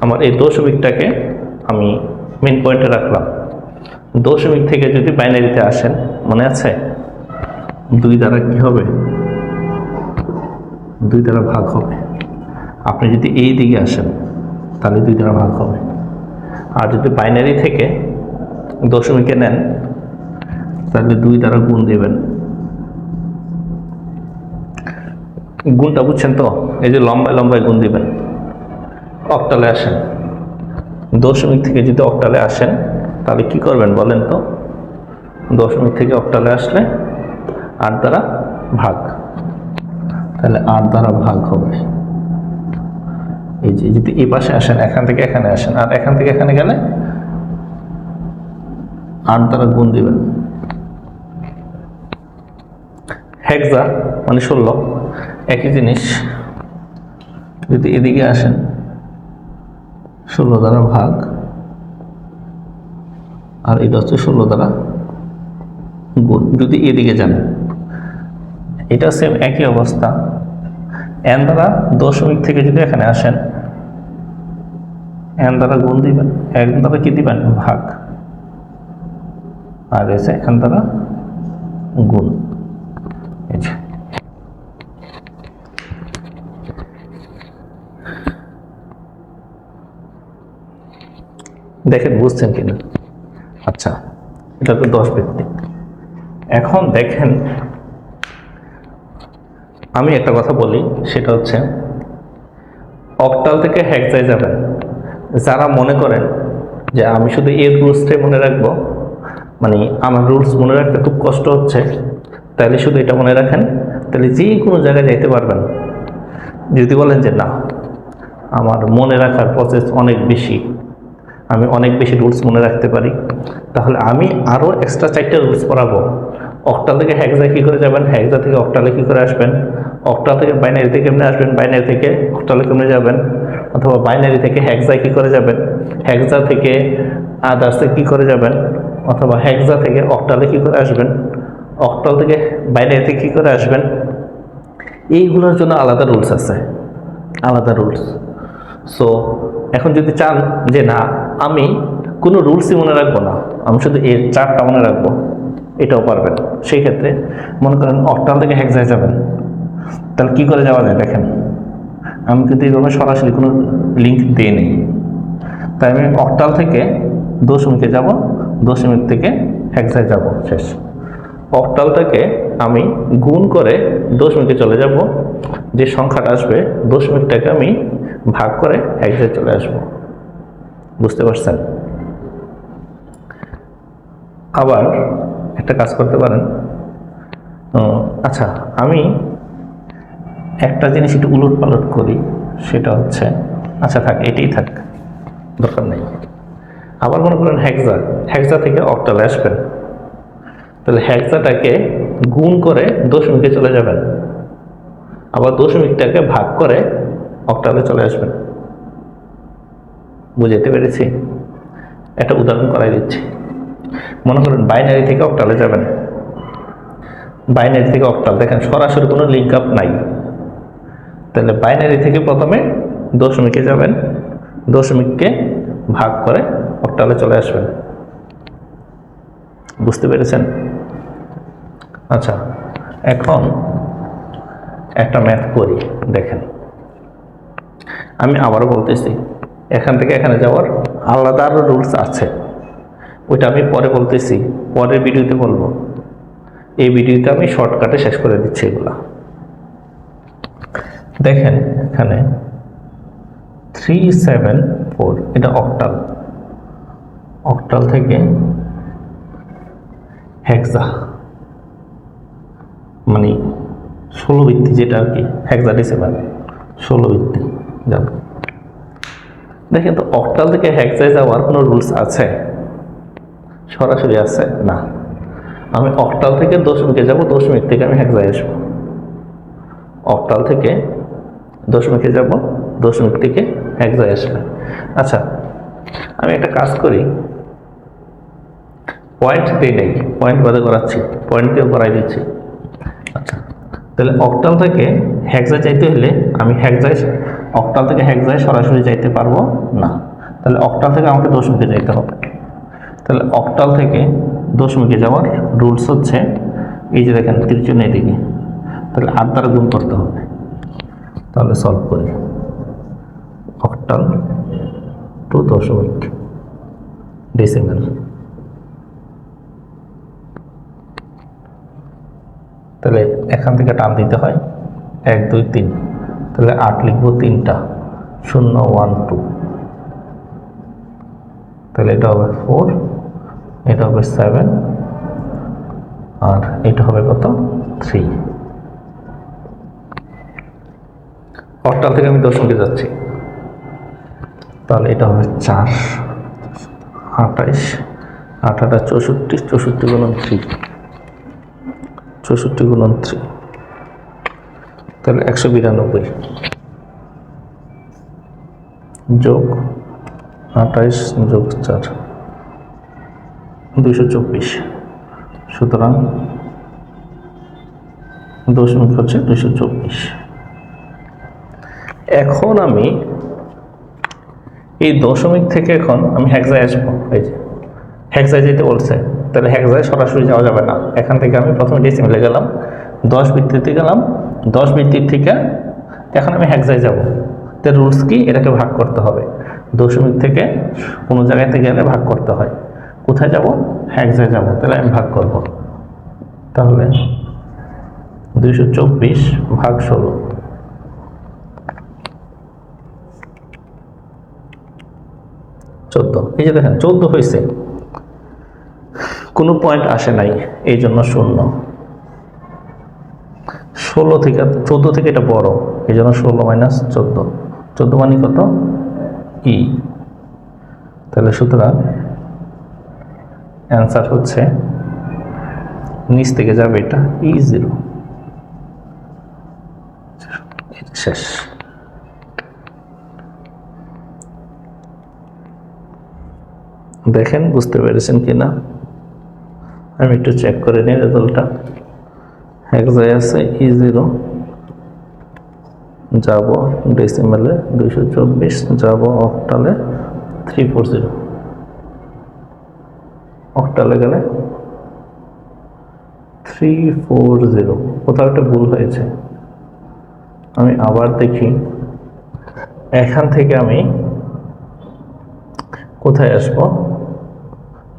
আমার এই দশমিকটাকে আমি মেন পয়েন্টে রাখলাম। দশমিক থেকে যদি বাইনারিতে আসেন, মনে আছে 2 দ্বারা কি হবে? 2 দ্বারা ভাগ হবে। আপনি যদি এই দিকে আসেন তাহলে 2 দ্বারা ভাগ হবে। আর যদি বাইনারি থেকে দশমিকে নেন তাহলে 2 দ্বারা গুণ দেবেন। গুণটা বুঝছেন তো? এই যে লম্বায় লম্বায় গুণ দিবেন। অক্টালে আসেন, দশমিক থেকে যদি অক্টালে আসেন তাহলে কি করবেন বলেন তো? দশমিক থেকে অক্টালে আসলে 8 দ্বারা ভাগ, তাহলে 8 দ্বারা ভাগ হবে। এই যে যদি এই পাশে আসেন, এখান থেকে এখানে আসেন, আর এখান থেকে এখানে গেলে 8 দ্বারা গুণ দিবেন। হেক্সা মানে 16, একই জিনিস। যদি এদিকে আসেন 16 দ্বারা ভাগ, আর এটা হচ্ছে 16 দ্বারা গুণ। যদি এদিকে যান এটা সেম একই অবস্থা। n দ্বারা দশমিক থেকে যদি এখানে আসেন, n দ্বারা গুণ দিবেন, 1 দ্বারা কি দিবেন? ভাগ, আর এসে n দ্বারা গুণ। দেখেন বুঝছেন কিনা? আচ্ছা, এটা তো 10 ভিত্তিক। এখন দেখেন, আমি একটা কথা বলি, সেটা হচ্ছে অক্টাল থেকে হেক্সায় যাবেন। যারা মনে করেন যে আমি শুধু এর রুলসটাই মনে রাখবো, মানে আমার রুলস মনে রাখতে খুব কষ্ট হচ্ছে, তাহলে শুধু এটা মনে রাখেন, তাহলে যে কোনো জায়গায় যাইতে পারবেন। যদি বলেন যে না, আমার মনে রাখার প্রসেস অনেক বেশি, আমি অনেক বেশি রুলস মনে রাখতে পারি, তাহলে আমি আরও এক্সট্রা 4টা রুলস পড়াবো। অক্টাল থেকে হেক্সায় কী করে যাবেন, হেক্সা থেকে অক্টালে কী করে আসবেন, অক্টাল থেকে বাইনারিতে কেমনে আসবেন, বাইনারি থেকে অক্টালে কেমনে যাবেন, অথবা বাইনারি থেকে হেক্সায় কী করে যাবেন, হেক্সা থেকে আদার্সে কী করে যাবেন, অথবা হেক্সা থেকে অক্টালে কী করে আসবেন, অক্টাল থেকে বাইনারিতে কী করে আসবেন। এইগুলোর জন্য আলাদা রুলস আছে, আলাদা রুলস। সো এখন যদি চান যে না, আমি কোনো রুলসই মনে রাখবো না, আমি শুধু এর 4টা মনে রাখবো, এটাও পারবেন। সেই ক্ষেত্রে মনে করেন অক্টাল থেকে হেক্সায় যাবেন, তাহলে কী করে যাওয়া যায় দেখেন। আমি কিন্তু এইভাবে সরাসরি কোনো লিঙ্ক দিয়ে নেই, তাই আমি অক্টাল থেকে দশমিকে যাব, দশমিক থেকে হেক্সায় যাব, শেষ। অক্টাল থেকে আমি গুণ করে দশমিকে চলে যাব, যে সংখ্যাটা আসবে দশমিকটাকে আমি ভাগ করে হেক্সায় চলে আসব। বুঝতে পারছেন? আবার একটা কাজ করতে পারেন, আচ্ছা আমি একটা জিনিস একটু উলট পালট করি, সেটা হচ্ছে, আচ্ছা থাক, এটাই থাক, দরকার নেই। আবার মনে করেন হেক্সা থেকে অক্টালে আসবেন, তাহলে হেক্সাটাকে গুণ করে দশমিকে চলে যাবেন, আবার দশমিকটাকে ভাগ করে অক্টালে চলে আসবেন। বুঝাইতে পেরেছি? একটা উদাহরণ করাই দিচ্ছি। মনে করেন বাইনারি থেকে অক্টালে যাবেন, বাইনারি থেকে অক্টাল, দেখেন সরাসরি কোনো লিঙ্ক আপ নাই, তাহলে বাইনারি থেকে প্রথমে দশমিকে যাবেন, দশমিককে ভাগ করে অক্টালে চলে আসবেন। বুঝতে পেরেছেন? আচ্ছা, এখন একটা ম্যাথ করি, দেখেন। আমি আবারও বলতেছি, এখান থেকে এখানে যাওয়ার আলাদা আরও রুলস আছে, ওইটা আমি পরে বলতেছি, পরের ভিডিওতে বলবো। এই ভিডিওতে আমি শর্টকাটে শেষ করে দিচ্ছি এগুলা। দেখেন এখানে 374 এটা অক্টাল, অক্টাল থেকে হেক্সা মানে 16 ভিত্তি যেটা আর কি, হেক্সাডেসিমাল 16 ভিত্তি যাবে। দেখেন তো অক্টাল থেকে হেক্সায় যাওয়ার কোনো রুলস আছে? সরাসরি আছে না। আমি অক্টাল থেকে দশমিকে যাব, দশমিক থেকে আমি হেক্সায় আসবো। অক্টাল থেকে দশমিকে যাব, দশমিক থেকে হেক্সায় আসবে। আচ্ছা আমি একটা কাজ করি, পয়েন্ট দিয়ে নেই, পয়েন্ট বাদে করাচ্ছি, পয়েন্ট দিয়েও করাই দিচ্ছি। আচ্ছা তাহলে অক্টাল থেকে হেক্সায় যাইতে হলে আমি হেক্সায়, অক্টাল থেকে হেক্সায় সরাসরি যাইতে পারবো না, তাহলে অক্টাল থেকে আমাকে দশমিকে যাইতে হবে। তাহলে অক্টাল থেকে দশমিকে যাওয়ার রুলস হচ্ছে এই যে দেখেন ত্রিচুন এদিকে, তাহলে 8 দ্বারা গুণ করতে হবে। তাহলে সলভ করি, অক্টাল টু দশমিক ডেসিমেল, তাহলে এখান থেকে টান দিতে হয় 1 2 3, তাহলে 8 লিখবো 3টা 0 1 2, তাহলে এটা হবে 4, এটা হবে 7 আর এটা হবে কত 3। অক্টাল থেকে আমি দশমিকে যাচ্ছি, তাহলে এটা হবে 4 28 8 8 64, 64 গুণন 3, 64 গুণন 3, তাহলে 192 যোগ 28 যোগ 4 224, সুতরাং দশমিক হচ্ছে 224। এখন আমি এই দশমিক থেকে এখন আমি হেক্সায় আসবো, এই যে হেক্সায় যেতে বলছে, তাহলে হেক্সায় সরাসরি যাওয়া যাবে না। এখান থেকে আমি প্রথমে ডেসিমেলে গেলাম, 10 ভিত্তিতে গেলাম, 10 ভিত্তির থেকে এখন আমি হেক্সায় যাব। তার রুলস কি? এটাকে ভাগ করতে হবে, দশমিক থেকে কোনো জায়গাতে গেলে ভাগ করতে হয়। কোথায় যাব? হেক্সায় যাব, তাহলে আমি ভাগ করব। তাহলে 224 ভাগ 16, এই যে দেখেন 14 হয়েছে, কোনো পয়েন্ট আসে নাই, এই জন্য 0। 16 থেকে 14 থেকে এটা বড়, এই জন্য 16 মাইনাস 14, 14 মানে কত ই। তাহলে সুতরাং অ্যান্সার হচ্ছে নিচ থেকে যাবে এটা E0। শেষ। দেখেন বুঝতে পেরেছেন কিনা, আমি একটু চেক করে নিই রেজাল্টটা। হেক্সায় আছে E0, যাব ডেসিমেলে 224, যাব অক্টালে 340, অক্টালে গেলে 340, কোথাও একটা ভুল হয়েছে। আমি আবার দেখি, এখান থেকে আমি কোথায় আসবো?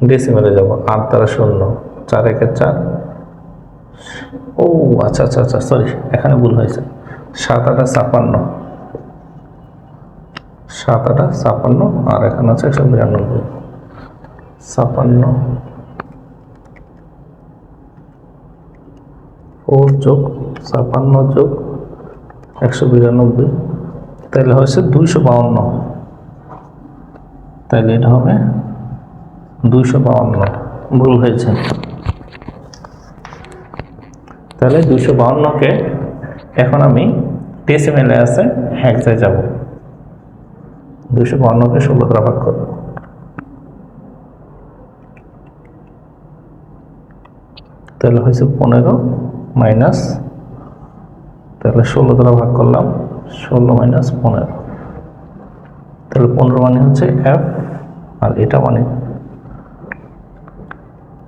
ডেসিমেলে যাব, 8 দ্বারা 0, 4 1 4, ও আচ্ছা আচ্ছা আচ্ছা সরি, এখানে ভুল হয়েছে। 7 8 56, 7 8 56 আর এখানে আছে 192, 56 4 যোগ 56 যোগ 192, তাহলে হয়েছে 252, তাহলে এটা হবে 252, ভুল হয়েছে। তাহলে 252কে এখন আমি ডেসিমেলে আছে হেক্সায় যাব, 252কে 16 দ্বারা ভাগ করব, তাহলে হয়েছে 15 মাইনাস, তাহলে 16 দ্বারা ভাগ করলাম, 16 মাইনাস 15, তাহলে 15 মানে হচ্ছে F, আর এটা মানে,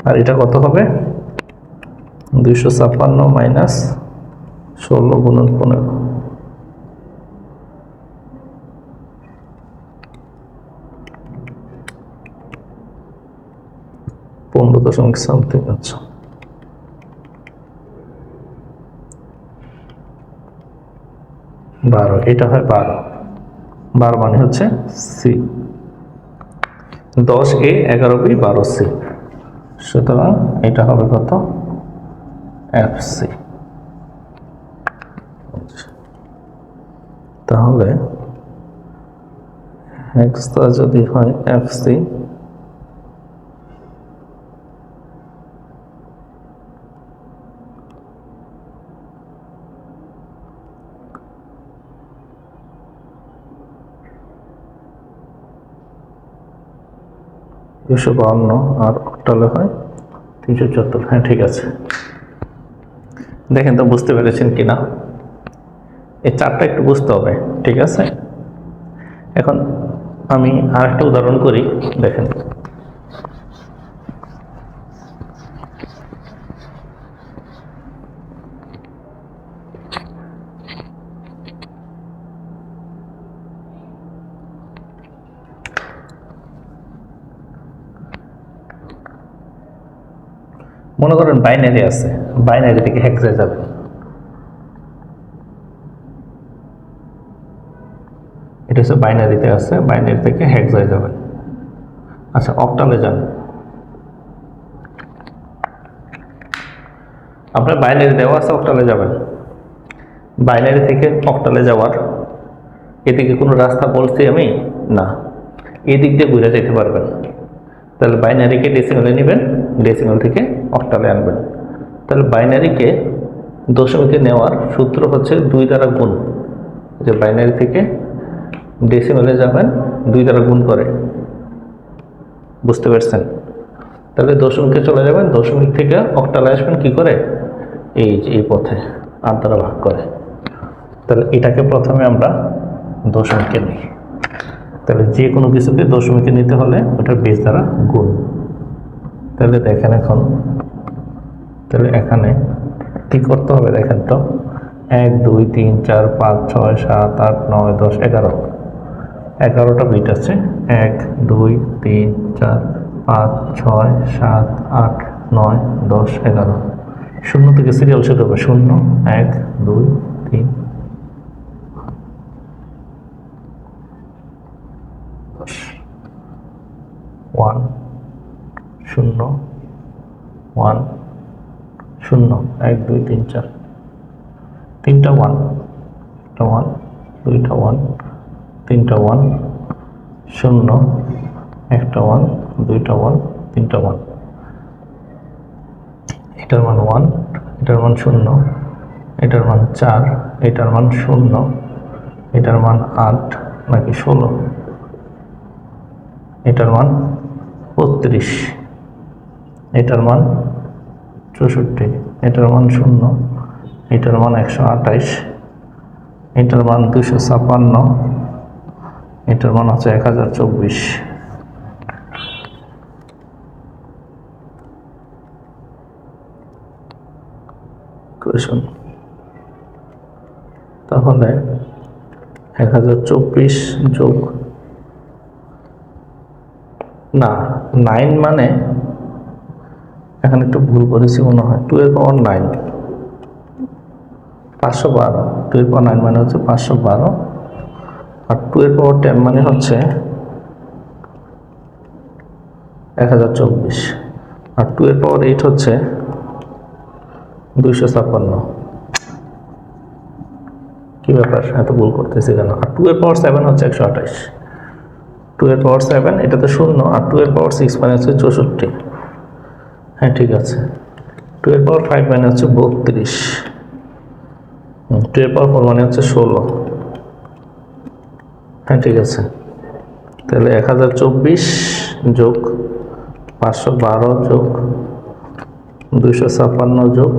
আর এটা কত হবে 256 মাইনাস 16 গুণন 15, 15 দশমিক সামথিং। আচ্ছা 12, এটা হয় 12, 12 মানে হচ্ছে সি। 10A 11B 12C, সুতরাং এটা হবে কত? এফসি। তাহলে হেক্সা যদি হয় এফসি, দুশো 52 আর অক্টালে হয় 374। হ্যাঁ ঠিক আছে, দেখেন তো বুঝতে পেরেছেন কিনা। এই চারটা একটু বুঝতে হবে, ঠিক আছে। এখন আমি আর একটা উদাহরণ করি, দেখেন। মনে করেন বাইনারি আছে, বাইনারি থেকে হেক্সায় যাবে। এটা হচ্ছে বাইনারিতে আছে, বাইনারি থেকে হেক্সায় যাবেন। আচ্ছা অক্টালে যান, আপনার বাইনারি দেওয়া আছে, অক্টালে যাবেন। বাইনারি থেকে অক্টালে যাওয়ার এদিকে কোনো রাস্তা বলছি আমি? না, এদিক দিয়ে ঘুরে যেতে পারবেন। তাহলে বাইনারিকে ডেসিমেলে নেবেন, ডেসিমেল থেকে অক্টালে আনবেন। তাহলে বাইনারিকে দশমিকে নেওয়ার সূত্র হচ্ছে 2 দ্বারা গুণ। যে বাইনারি থেকে ডেসিমেলে যাবেন 2 দ্বারা গুণ করে, বুঝতে পারছেন? তাহলে দশমিকে চলে যাবেন, দশমিক থেকে অক্টালে আসবেন কি করে? এই পথে 8 দ্বারা ভাগ করে। তাহলে এটাকে প্রথমে আমরা দশমিকে নিই। তাহলে যে কোনো কিছুকে দশমিকে নিতে হলে ওটার বেস দ্বারা গুণ। তাহলে দেখেন এখন, তাহলে এখানে কি করতে হবে দেখেন তো। 1 2 3 4 5 6 7 8 9 10 11, 11টা বিট আছে। 1 2 3 4 5 6 7 8 9 10 11। শূন্য থেকে সিরিয়াল শুরু হবে, 0 1 2 3 1 0 1 0 1 2 3 4, 3টা 1, একটা 1, 2টা 1, 3টা 1, 0 একটা 1, 2টা 1, 3টা 1। এটার মান 1, এটার মান 0, এটার মান 4, এটার মান 0, এটার মান 8 নাকি 16, এটার মান 32, এটার মান 64, এটার মান 0, এটার মান 128, এটার মান 256, এটার মান হচ্ছে 1024। কোয়েশন তাহলে 1024 যোগ না 9 মানে এখানে একটু ভুল করেছি মনে হয়, 2 এর পাওয়ার 9, 512। 2 এর পাওয়ার 9 মানে হচ্ছে 512, আর 2 এর পাওয়ার 10 মানে হচ্ছে 1024, আর 2 এর পাওয়ার 8 হচ্ছে 256। কি ব্যাপার, এত ভুল করতেছি কেন? আর 2 এর পাওয়ার 7 হচ্ছে 128। 2 এর পাওয়ার 7 এটা তো 0, আর 2 এর পাওয়ার 6 মানে হচ্ছে 64। হ্যাঁ ঠিক আছে। 2 এর পাওয়ার 5 মানে হচ্ছে 32, 2 এর পাওয়ার 4 মানে হচ্ছে 16। হ্যাঁ ঠিক আছে। তাহলে 1024 যোগ 512 যোগ 256 যোগ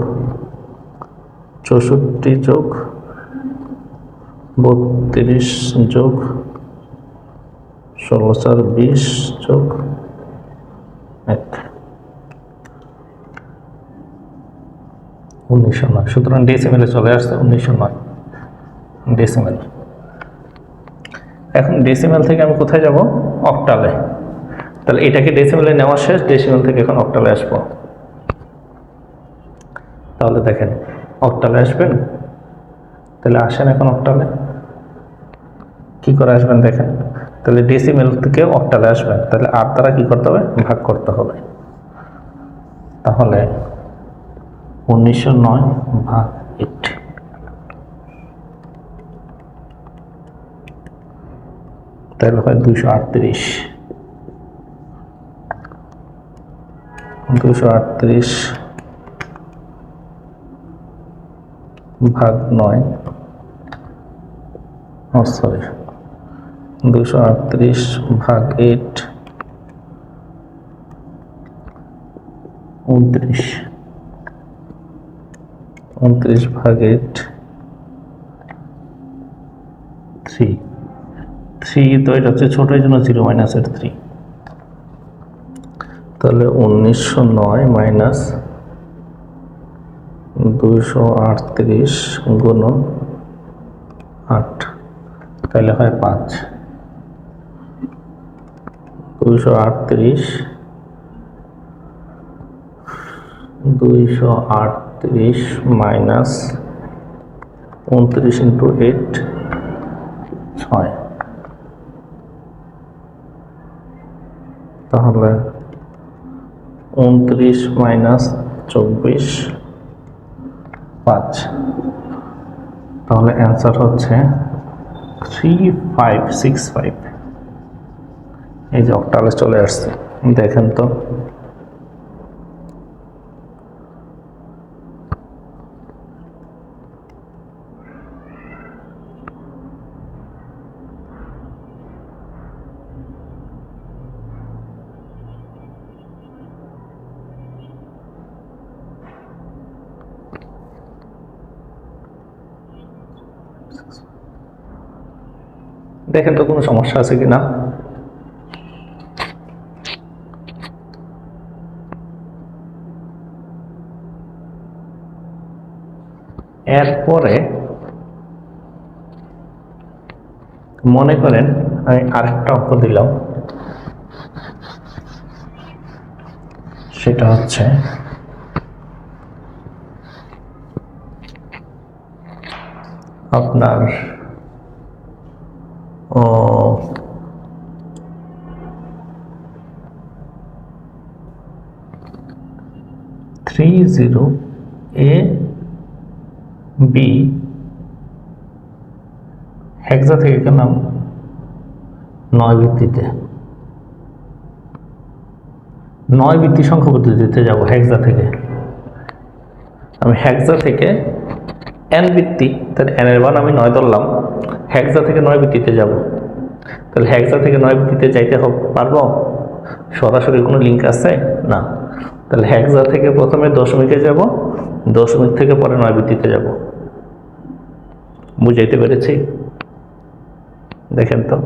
64 যোগ 32 যোগ 16 4 20 যোগ 1, 1909। সুতরাং ডেসিমেলে চলে আসছে 1909 ডেসিমেল। এখন ডেসিমেল থেকে আমি কোথায় যাব? অক্টালে। তাহলে এটাকে ডেসিমেলে নেওয়া শেষ, ডেসিমেল থেকে এখন অক্টালে আসবো। তাহলে দেখেন অক্টালে আসবেন, তাহলে আসেন এখন অক্টালে। কি করে আসবেন দেখেন, তাহলে ডেসিমেল থেকে অক্টালে আসবেন, তাহলে 8 দ্বারা কি করতে হবে, ভাগ করতে হবে। তাহলে 1909 ভাগ 8, তাহলে হয় 238। 238 ভাগ 9, সরি 238 ভাগ 8, 29। 29 ভাগ 8, 3। 3 তো এটা হচ্ছে ছোট, এই জন্য 0 - 3। তাহলে 1909 মাইনাস 238 গুণন 8, তাহলে হয় 5। 238 মাইনাস 29 ইন্টু 8, 6। তাহলে 29 মাইনাস 24, 5। তাহলে অ্যান্সার হচ্ছে 3565। এই যে অক্টালে চলে আসছে, দেখেন তো। দেখেন তো কোনো সমস্যা আছে কিনা। এরপরে মনে করেন আমি আরেকটা অঙ্ক দিলাম, সেটা হচ্ছে আপনার 30AB হেক্সা থেকে গেলাম 9 ভিত্তিতে, 9 ভিত্তি সংখ্যা পদ্ধতিতে যাব। হেক্সা থেকে আমি হেক্সা থেকে n ভিত্তি, তাহলে n এর মান আমি 9 ধরলাম, হেক্সা থেকে 9 ভিত্তিতে যাব। তাহলে হেক্সা থেকে 9 ভিত্তিতে যাইতে পারবো? সরাসরি কোনো লিঙ্ক আছে না। তাহলে হেক্সা থেকে প্রথমে দশমিকে যাব, দশমিক থেকে পরে 9 ভিত্তিতে যাব। বুঝাইতে পেরেছি? দেখেন তো।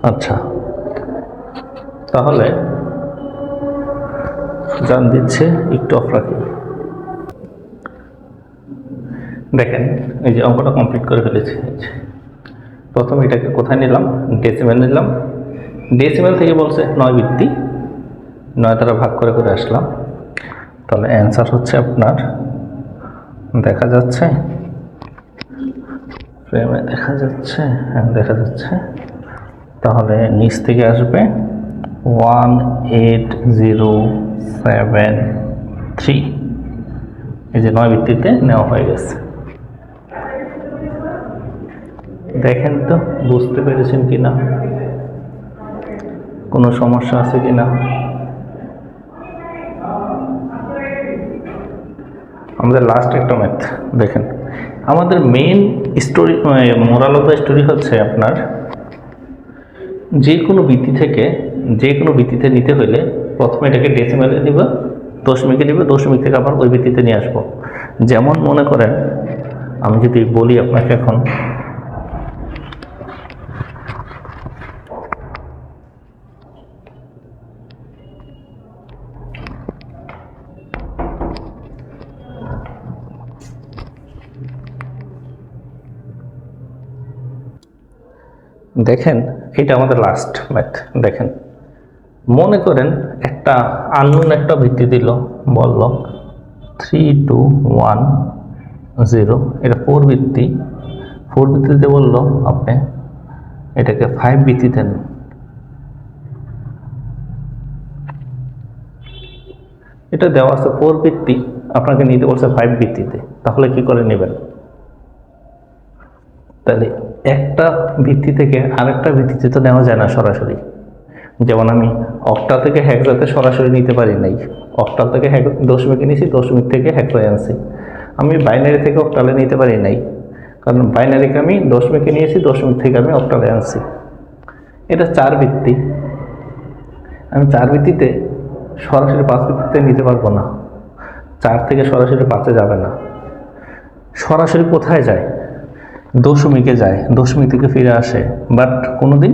আচ্ছা, তাহলে জান দিচ্ছে একটু অফ রাখি। দেখেন এই যে অঙ্কটা কমপ্লিট করে ফেলেছি। প্রথমে এটাকে কোথায় নিলাম, ডেসিমেল নিলাম। ডেসিমেল থেকে বলছে 9 ভিত্তি, 9 দ্বারা ভাগ করে করে আসলাম। তাহলে অ্যান্সার হচ্ছে আপনার, দেখা যাচ্ছে ফ্রেমে, দেখা যাচ্ছে, হ্যাঁ দেখা যাচ্ছে। তাহলে নিচ থেকে আসবে 18073। এই যে 9 ভিত্তিতে নেওয়া হয়ে গেছে। দেখেন তো বুঝতে পেরেছেন কিনা, কোনো সমস্যা আছে কিনা। আমাদের লাস্ট একটা ম্যাথ দেখেন। আমাদের main story, moral of the story হচ্ছে আপনার যে কোনো ভিত্তি থেকে, যে কোনো ভিত্তিতে নিতে হলে প্রথমে এটাকে ডেসিমেলে নিব, দশমিকে নিব, দশমিক থেকে আবার ওই ভিত্তিতে নিয়ে আসবো। যেমন মনে করেন আমি যদি বলি আপনাকে এখন, দেখেন এটা আমাদের লাস্ট ম্যাথ। দেখেন মনে করেন একটা আননোন একটা ভিত্তি দিল, বলল 3210, এটা 4 ভিত্তি। 4 ভিত্তিতে বললো আপনি এটাকে 5 ভিত্তিতে নেন। এটা দেওয়া আছে 4 ভিত্তি, আপনাকে নিতে বলছে 5 ভিত্তিতে, তাহলে কি করে নেবেন? তাহলে একটা ভিত্তি থেকে আরেকটা ভিত্তিতে তো নেওয়া যায় না সরাসরি। যেমন আমি অক্টাল থেকে হেক্সাতে সরাসরি নিতে পারি নাই, অক্টাল থেকে দশমিকে নিয়েছি, দশমিক থেকে হেক্সায় আনছি। আমি বাইনারি থেকে অক্টালে নিতে পারি নাই, কারণ বাইনারিকে আমি দশমিকে নিয়েছি, দশমিক থেকে আমি অক্টালে আনছি। এটা 4 ভিত্তি, আমি 4 ভিত্তিতে সরাসরি 5 ভিত্তিতে নিতে পারবো না, 4 থেকে সরাসরি 5-এ যাবে না। সরাসরি কোথায় যায়? দশমিকে যায়, দশমিক থেকে ফিরে আসে, বাট কোনোদিন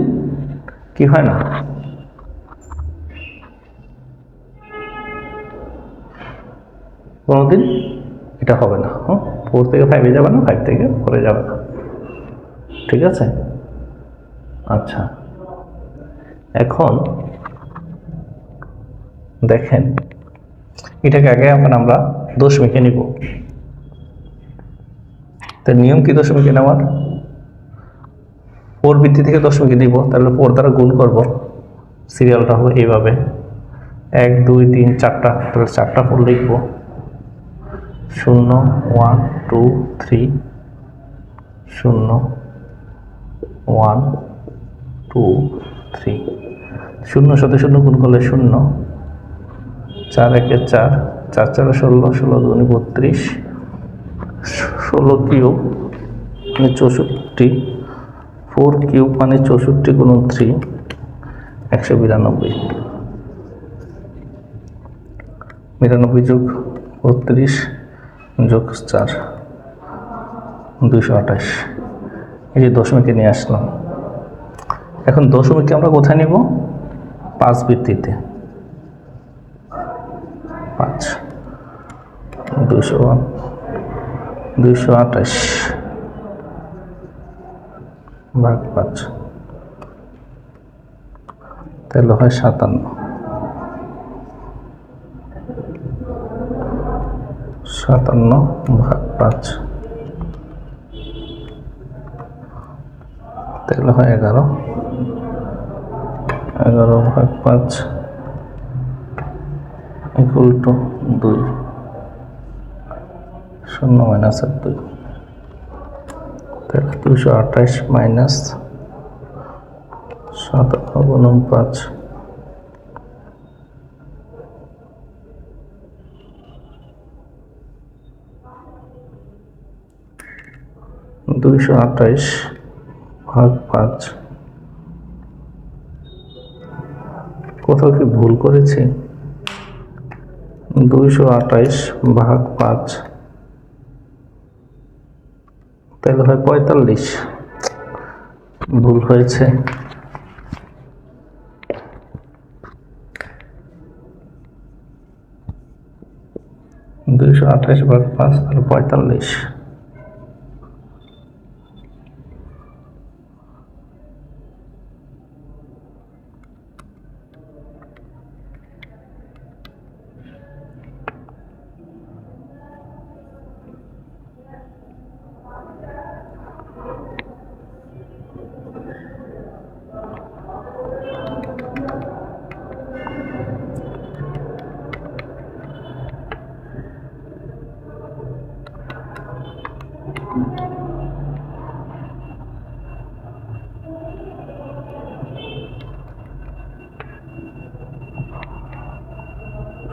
কি হয় না, কোনোদিন এটা হবে না। 4 থেকে 5-এ যাবে না, 5 থেকে 4-এ যাবে না, ঠিক আছে? আচ্ছা, এখন দেখেন এটাকে আগে আমরা দশমিকে নিব। তো নিয়ম কি দশমিকে নেওয়ার? 4 ভিত্তি থেকে দশমিকে দিব, তাহলে 4 দ্বারা গুণ করব, সিরিয়ালটা হবে এইভাবে 1 2 3 4টা, তাহলে 4টা 4 লিখব, 0 1 2 3, 0 1 2 3, 0 সাথে 0 গুণ করলে 0, 4 1 4, 4 4 16, 16 2 32, 16 কিউব মানে 64, 4 কিউব মানে 64 গুণ 3 192, 92 যোগ 32 যোগ 4 228। এই যে দশমিকে নিয়ে আসলাম। এখন দশমিককে আমরা কোথায় নিব? 5 ভিত্তিতে। 5 228 ভাগ 5, তাহলে হয় 57, 57 ভাগ 5, তাহলে হয় 11, 11 ভাগ 5 ইকুয়াল টু 2, 0 মাইনাস 2, তাহলে 228 মাইনাস 57 গুণন 5, 228 ভাগ 5, কোথাও কি ভুল করেছি? 228 ভাগ 5, তাহলে হয় 45, ভুল হয়েছে। দুইশো 28 ভাগ 5 তাহলে 45।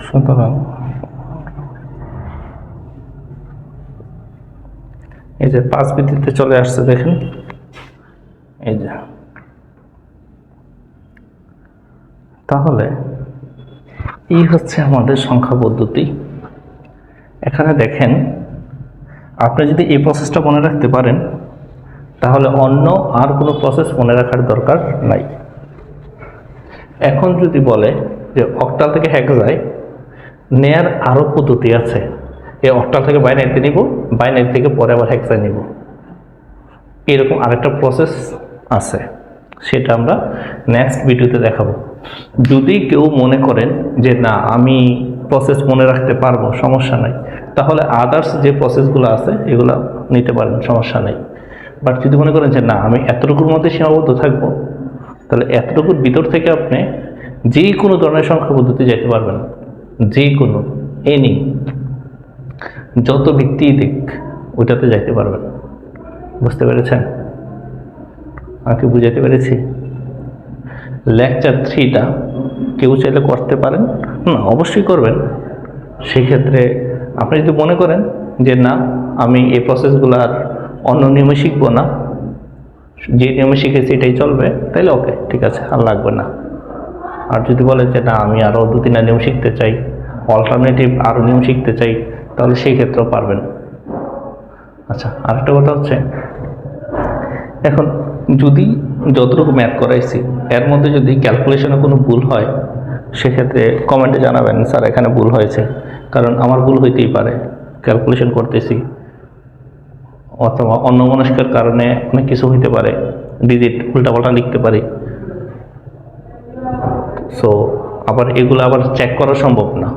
সুতরাং এই যে 5 ভিত্তিতে চলে আসছে, দেখেন এই যে। তাহলে এই হচ্ছে আমাদের সংখ্যা পদ্ধতি। এখানে দেখেন, আপনি যদি এই প্রসেসটা মনে রাখতে পারেন তাহলে অন্য আর কোনো প্রসেস মনে রাখার দরকার নাই। এখন যদি বলে যে অক্টাল থেকে হেক্সায় নেয়ার আরও পদ্ধতি আছে, এই অক্টাল থেকে বাইনারিতে নিব, বাইনারি থেকে পরে আবার হেক্সায় নিব, এরকম আরেকটা প্রসেস আছে, সেটা আমরা নেক্সট ভিডিওতে দেখাবো। যদি কেউ মনে করেন যে না আমি প্রসেস মনে রাখতে পারবো, সমস্যা নাই, তাহলে আদার্স যে প্রসেসগুলো আছে এগুলো নিতে পারেন, সমস্যা নেই। বাট যদি মনে করেন যে না আমি এতটুকুর মধ্যে সীমাবদ্ধ থাকবো, তাহলে এতটুকুর ভিতর থেকে আপনি যে কোনো ধরনের সংখ্যা পদ্ধতি যেতে পারবেন, যে কোনো এনি যত ভিত্তি দিক ওইটাতে যাইতে পারবেন। বুঝতে পেরেছেন? আমাকে বুঝাতে পেরেছি? লেকচার 3টা কেউ চাইলে করতে পারেন, না অবশ্যই করবেন। সেক্ষেত্রে আপনি যদি মনে করেন যে না আমি এই প্রসেসগুলো আর অন্য নিয়মে শিখবো না, যে নিয়মে শিখেছি এটাই চলবে, তাহলে ওকে ঠিক আছে, আর লাগবে না। আর যদি বলেন যে না আমি আরও 2-3টা নিয়ম শিখতে চাই, অল্টারনেটিভ আরও নিয়ম শিখতে চাই, তাহলে সেই ক্ষেত্রেও পারবেন। আচ্ছা, আরেকটা কথা হচ্ছে, এখন যদি যতটুকু ম্যাথ করাইছি এর মধ্যে যদি ক্যালকুলেশনে কোনো ভুল হয়, সেক্ষেত্রে কমেন্টে জানাবেন স্যার এখানে ভুল হয়েছে, কারণ আমার ভুল হইতেই পারে, ক্যালকুলেশন করতেছি, অথবা অন্যমনস্কের কারণে অনেক কিছু হইতে পারে, ডিজিট উল্টাপাল্টা লিখতে পারি। সো আবার এগুলো আবার চেক করা সম্ভব না,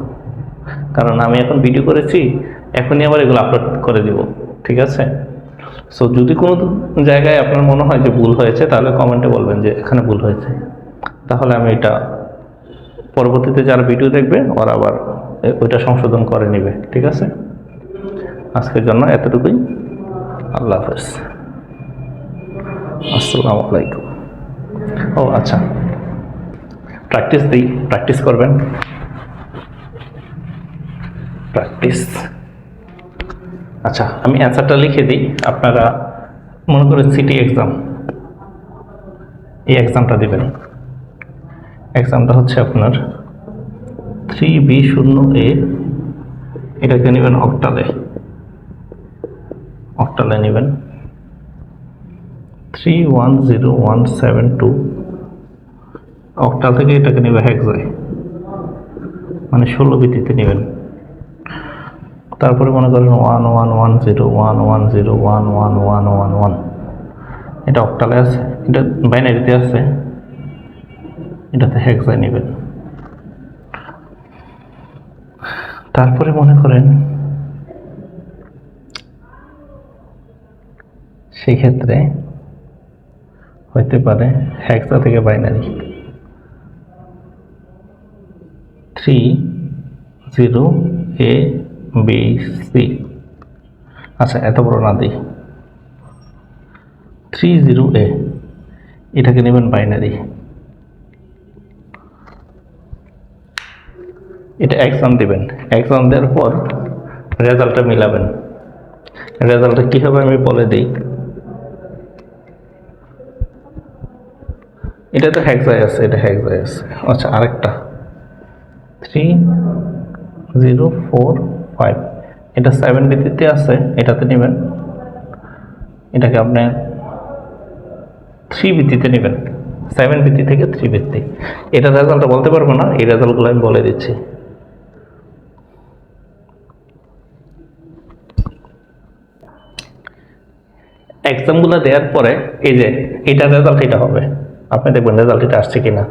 কারণ আমি এখন ভিডিও করেছি, এখনই আবার এগুলো আপলোড করে দিব, ঠিক আছে? সো যদি কোনো জায়গায় আপনার মনে হয় যে ভুল হয়েছে, তাহলে কমেন্টে বলবেন যে এখানে ভুল হয়েছে, তাহলে আমি এটা পরবর্তীতে যারা ভিডিও দেখবে ওরা আবার ওইটা সংশোধন করে নেবে, ঠিক আছে? আজকের জন্য এতটুকুই। আল্লাহ হাফেজ, আসসালামু আলাইকুম। ও আচ্ছা, প্র্যাকটিস করবেন, প্র্যাকটিস। আচ্ছা, আমি অ্যান্সারটা লিখে দিই। আপনারা মনে করেন সিটি এক্সাম, এই এক্সামটা দিবেন। এক্সামটা হচ্ছে আপনার 3B0A, এটাকে নেবেন অক্টালে নেবেন 310172, অক্টাল থেকে এটাকে নেবে হেক্সায়, মানে 16 ভিত্তিতে নেবেন। তারপরে মনে করেন 111011011111, এটা অক্টালে আছে, এটা বাইনারিতে আছে, এটাতে হেক্সায় নেবেন। তারপরে মনে করেন সেই ক্ষেত্রে হইতে পারে হেক্সা থেকে বাইনারি 30ABC। আচ্ছা, এত বড় না দিই, 30A, এটাকে নেবেন বাইনারি, এটা এক্সাম দিবেন। এক্সাম দেওয়ার পর রেজাল্টটা মিলাবেন। রেজাল্টটা কী হবে আমি বলে দিই। এটা তো হেক্সায় আছে, এটা হেক্সায় আছে। আচ্ছা, আরেকটা 3045, এটা 7 ভিত্তিতে আছে, এটাতে নেবেন। এটাকে আপনি 3 ভিত্তিতে নেবেন, 7 ভিত্তি থেকে 3 ভিত্তি। এটা রেজাল্টটা বলতে পারবো না, এই রেজাল্টগুলো আমি বলে দিচ্ছি। এক্সামগুলো দেওয়ার পরে এই যে এটা রেজাল্ট এটা হবে, আপনি দেখবেন রেজাল্ট এটা আসছে কিনা।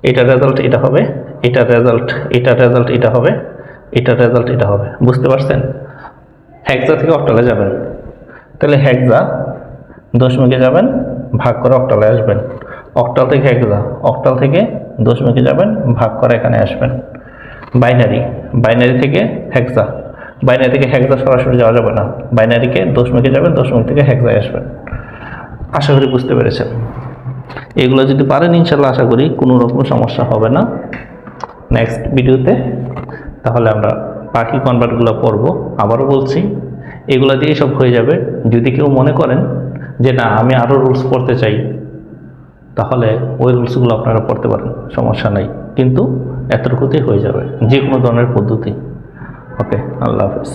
এটা রেজাল্ট এটা হবে, এটা রেজাল্ট এটা হবে, এটা রেজাল্ট এটা হবে। বুঝতে পারছেন? হেক্সা থেকে অক্টালে যাবেন, তাহলে হেক্সা দশমিকে যাবেন, ভাগ করে অক্টালে আসবেন। অক্টাল থেকে হেক্সা, অক্টাল থেকে দশমিকে যাবেন, ভাগ করে এখানে আসবেন। বাইনারি থেকে হেক্সা, বাইনারি থেকে হেক্সা সরাসরি যাওয়া যাবে না, বাইনারিকে দশমিকে যাবেন, দশমিক থেকে হেক্সায় আসবেন। আশা করি বুঝতে পেরেছেন। এগুলো যদি পারেন ইনশাল্লাহ আশা করি কোনো রকম সমস্যা হবে না নেক্সট ভিডিওতে। তাহলে আমরা বাকি কনভার্টগুলো পড়ব। আবারও বলছি, এগুলো দিয়ে সব হয়ে যাবে। যদি কেউ মনে করেন যে না আমি আরও রুলস পড়তে চাই, তাহলে ওই রুলসগুলো আপনারা পড়তে পারেন, সমস্যা নেই, কিন্তু এতটুকুতেই হয়ে যাবে যে কোনো ধরনের পদ্ধতি। ওকে, আল্লাহ হাফেজ।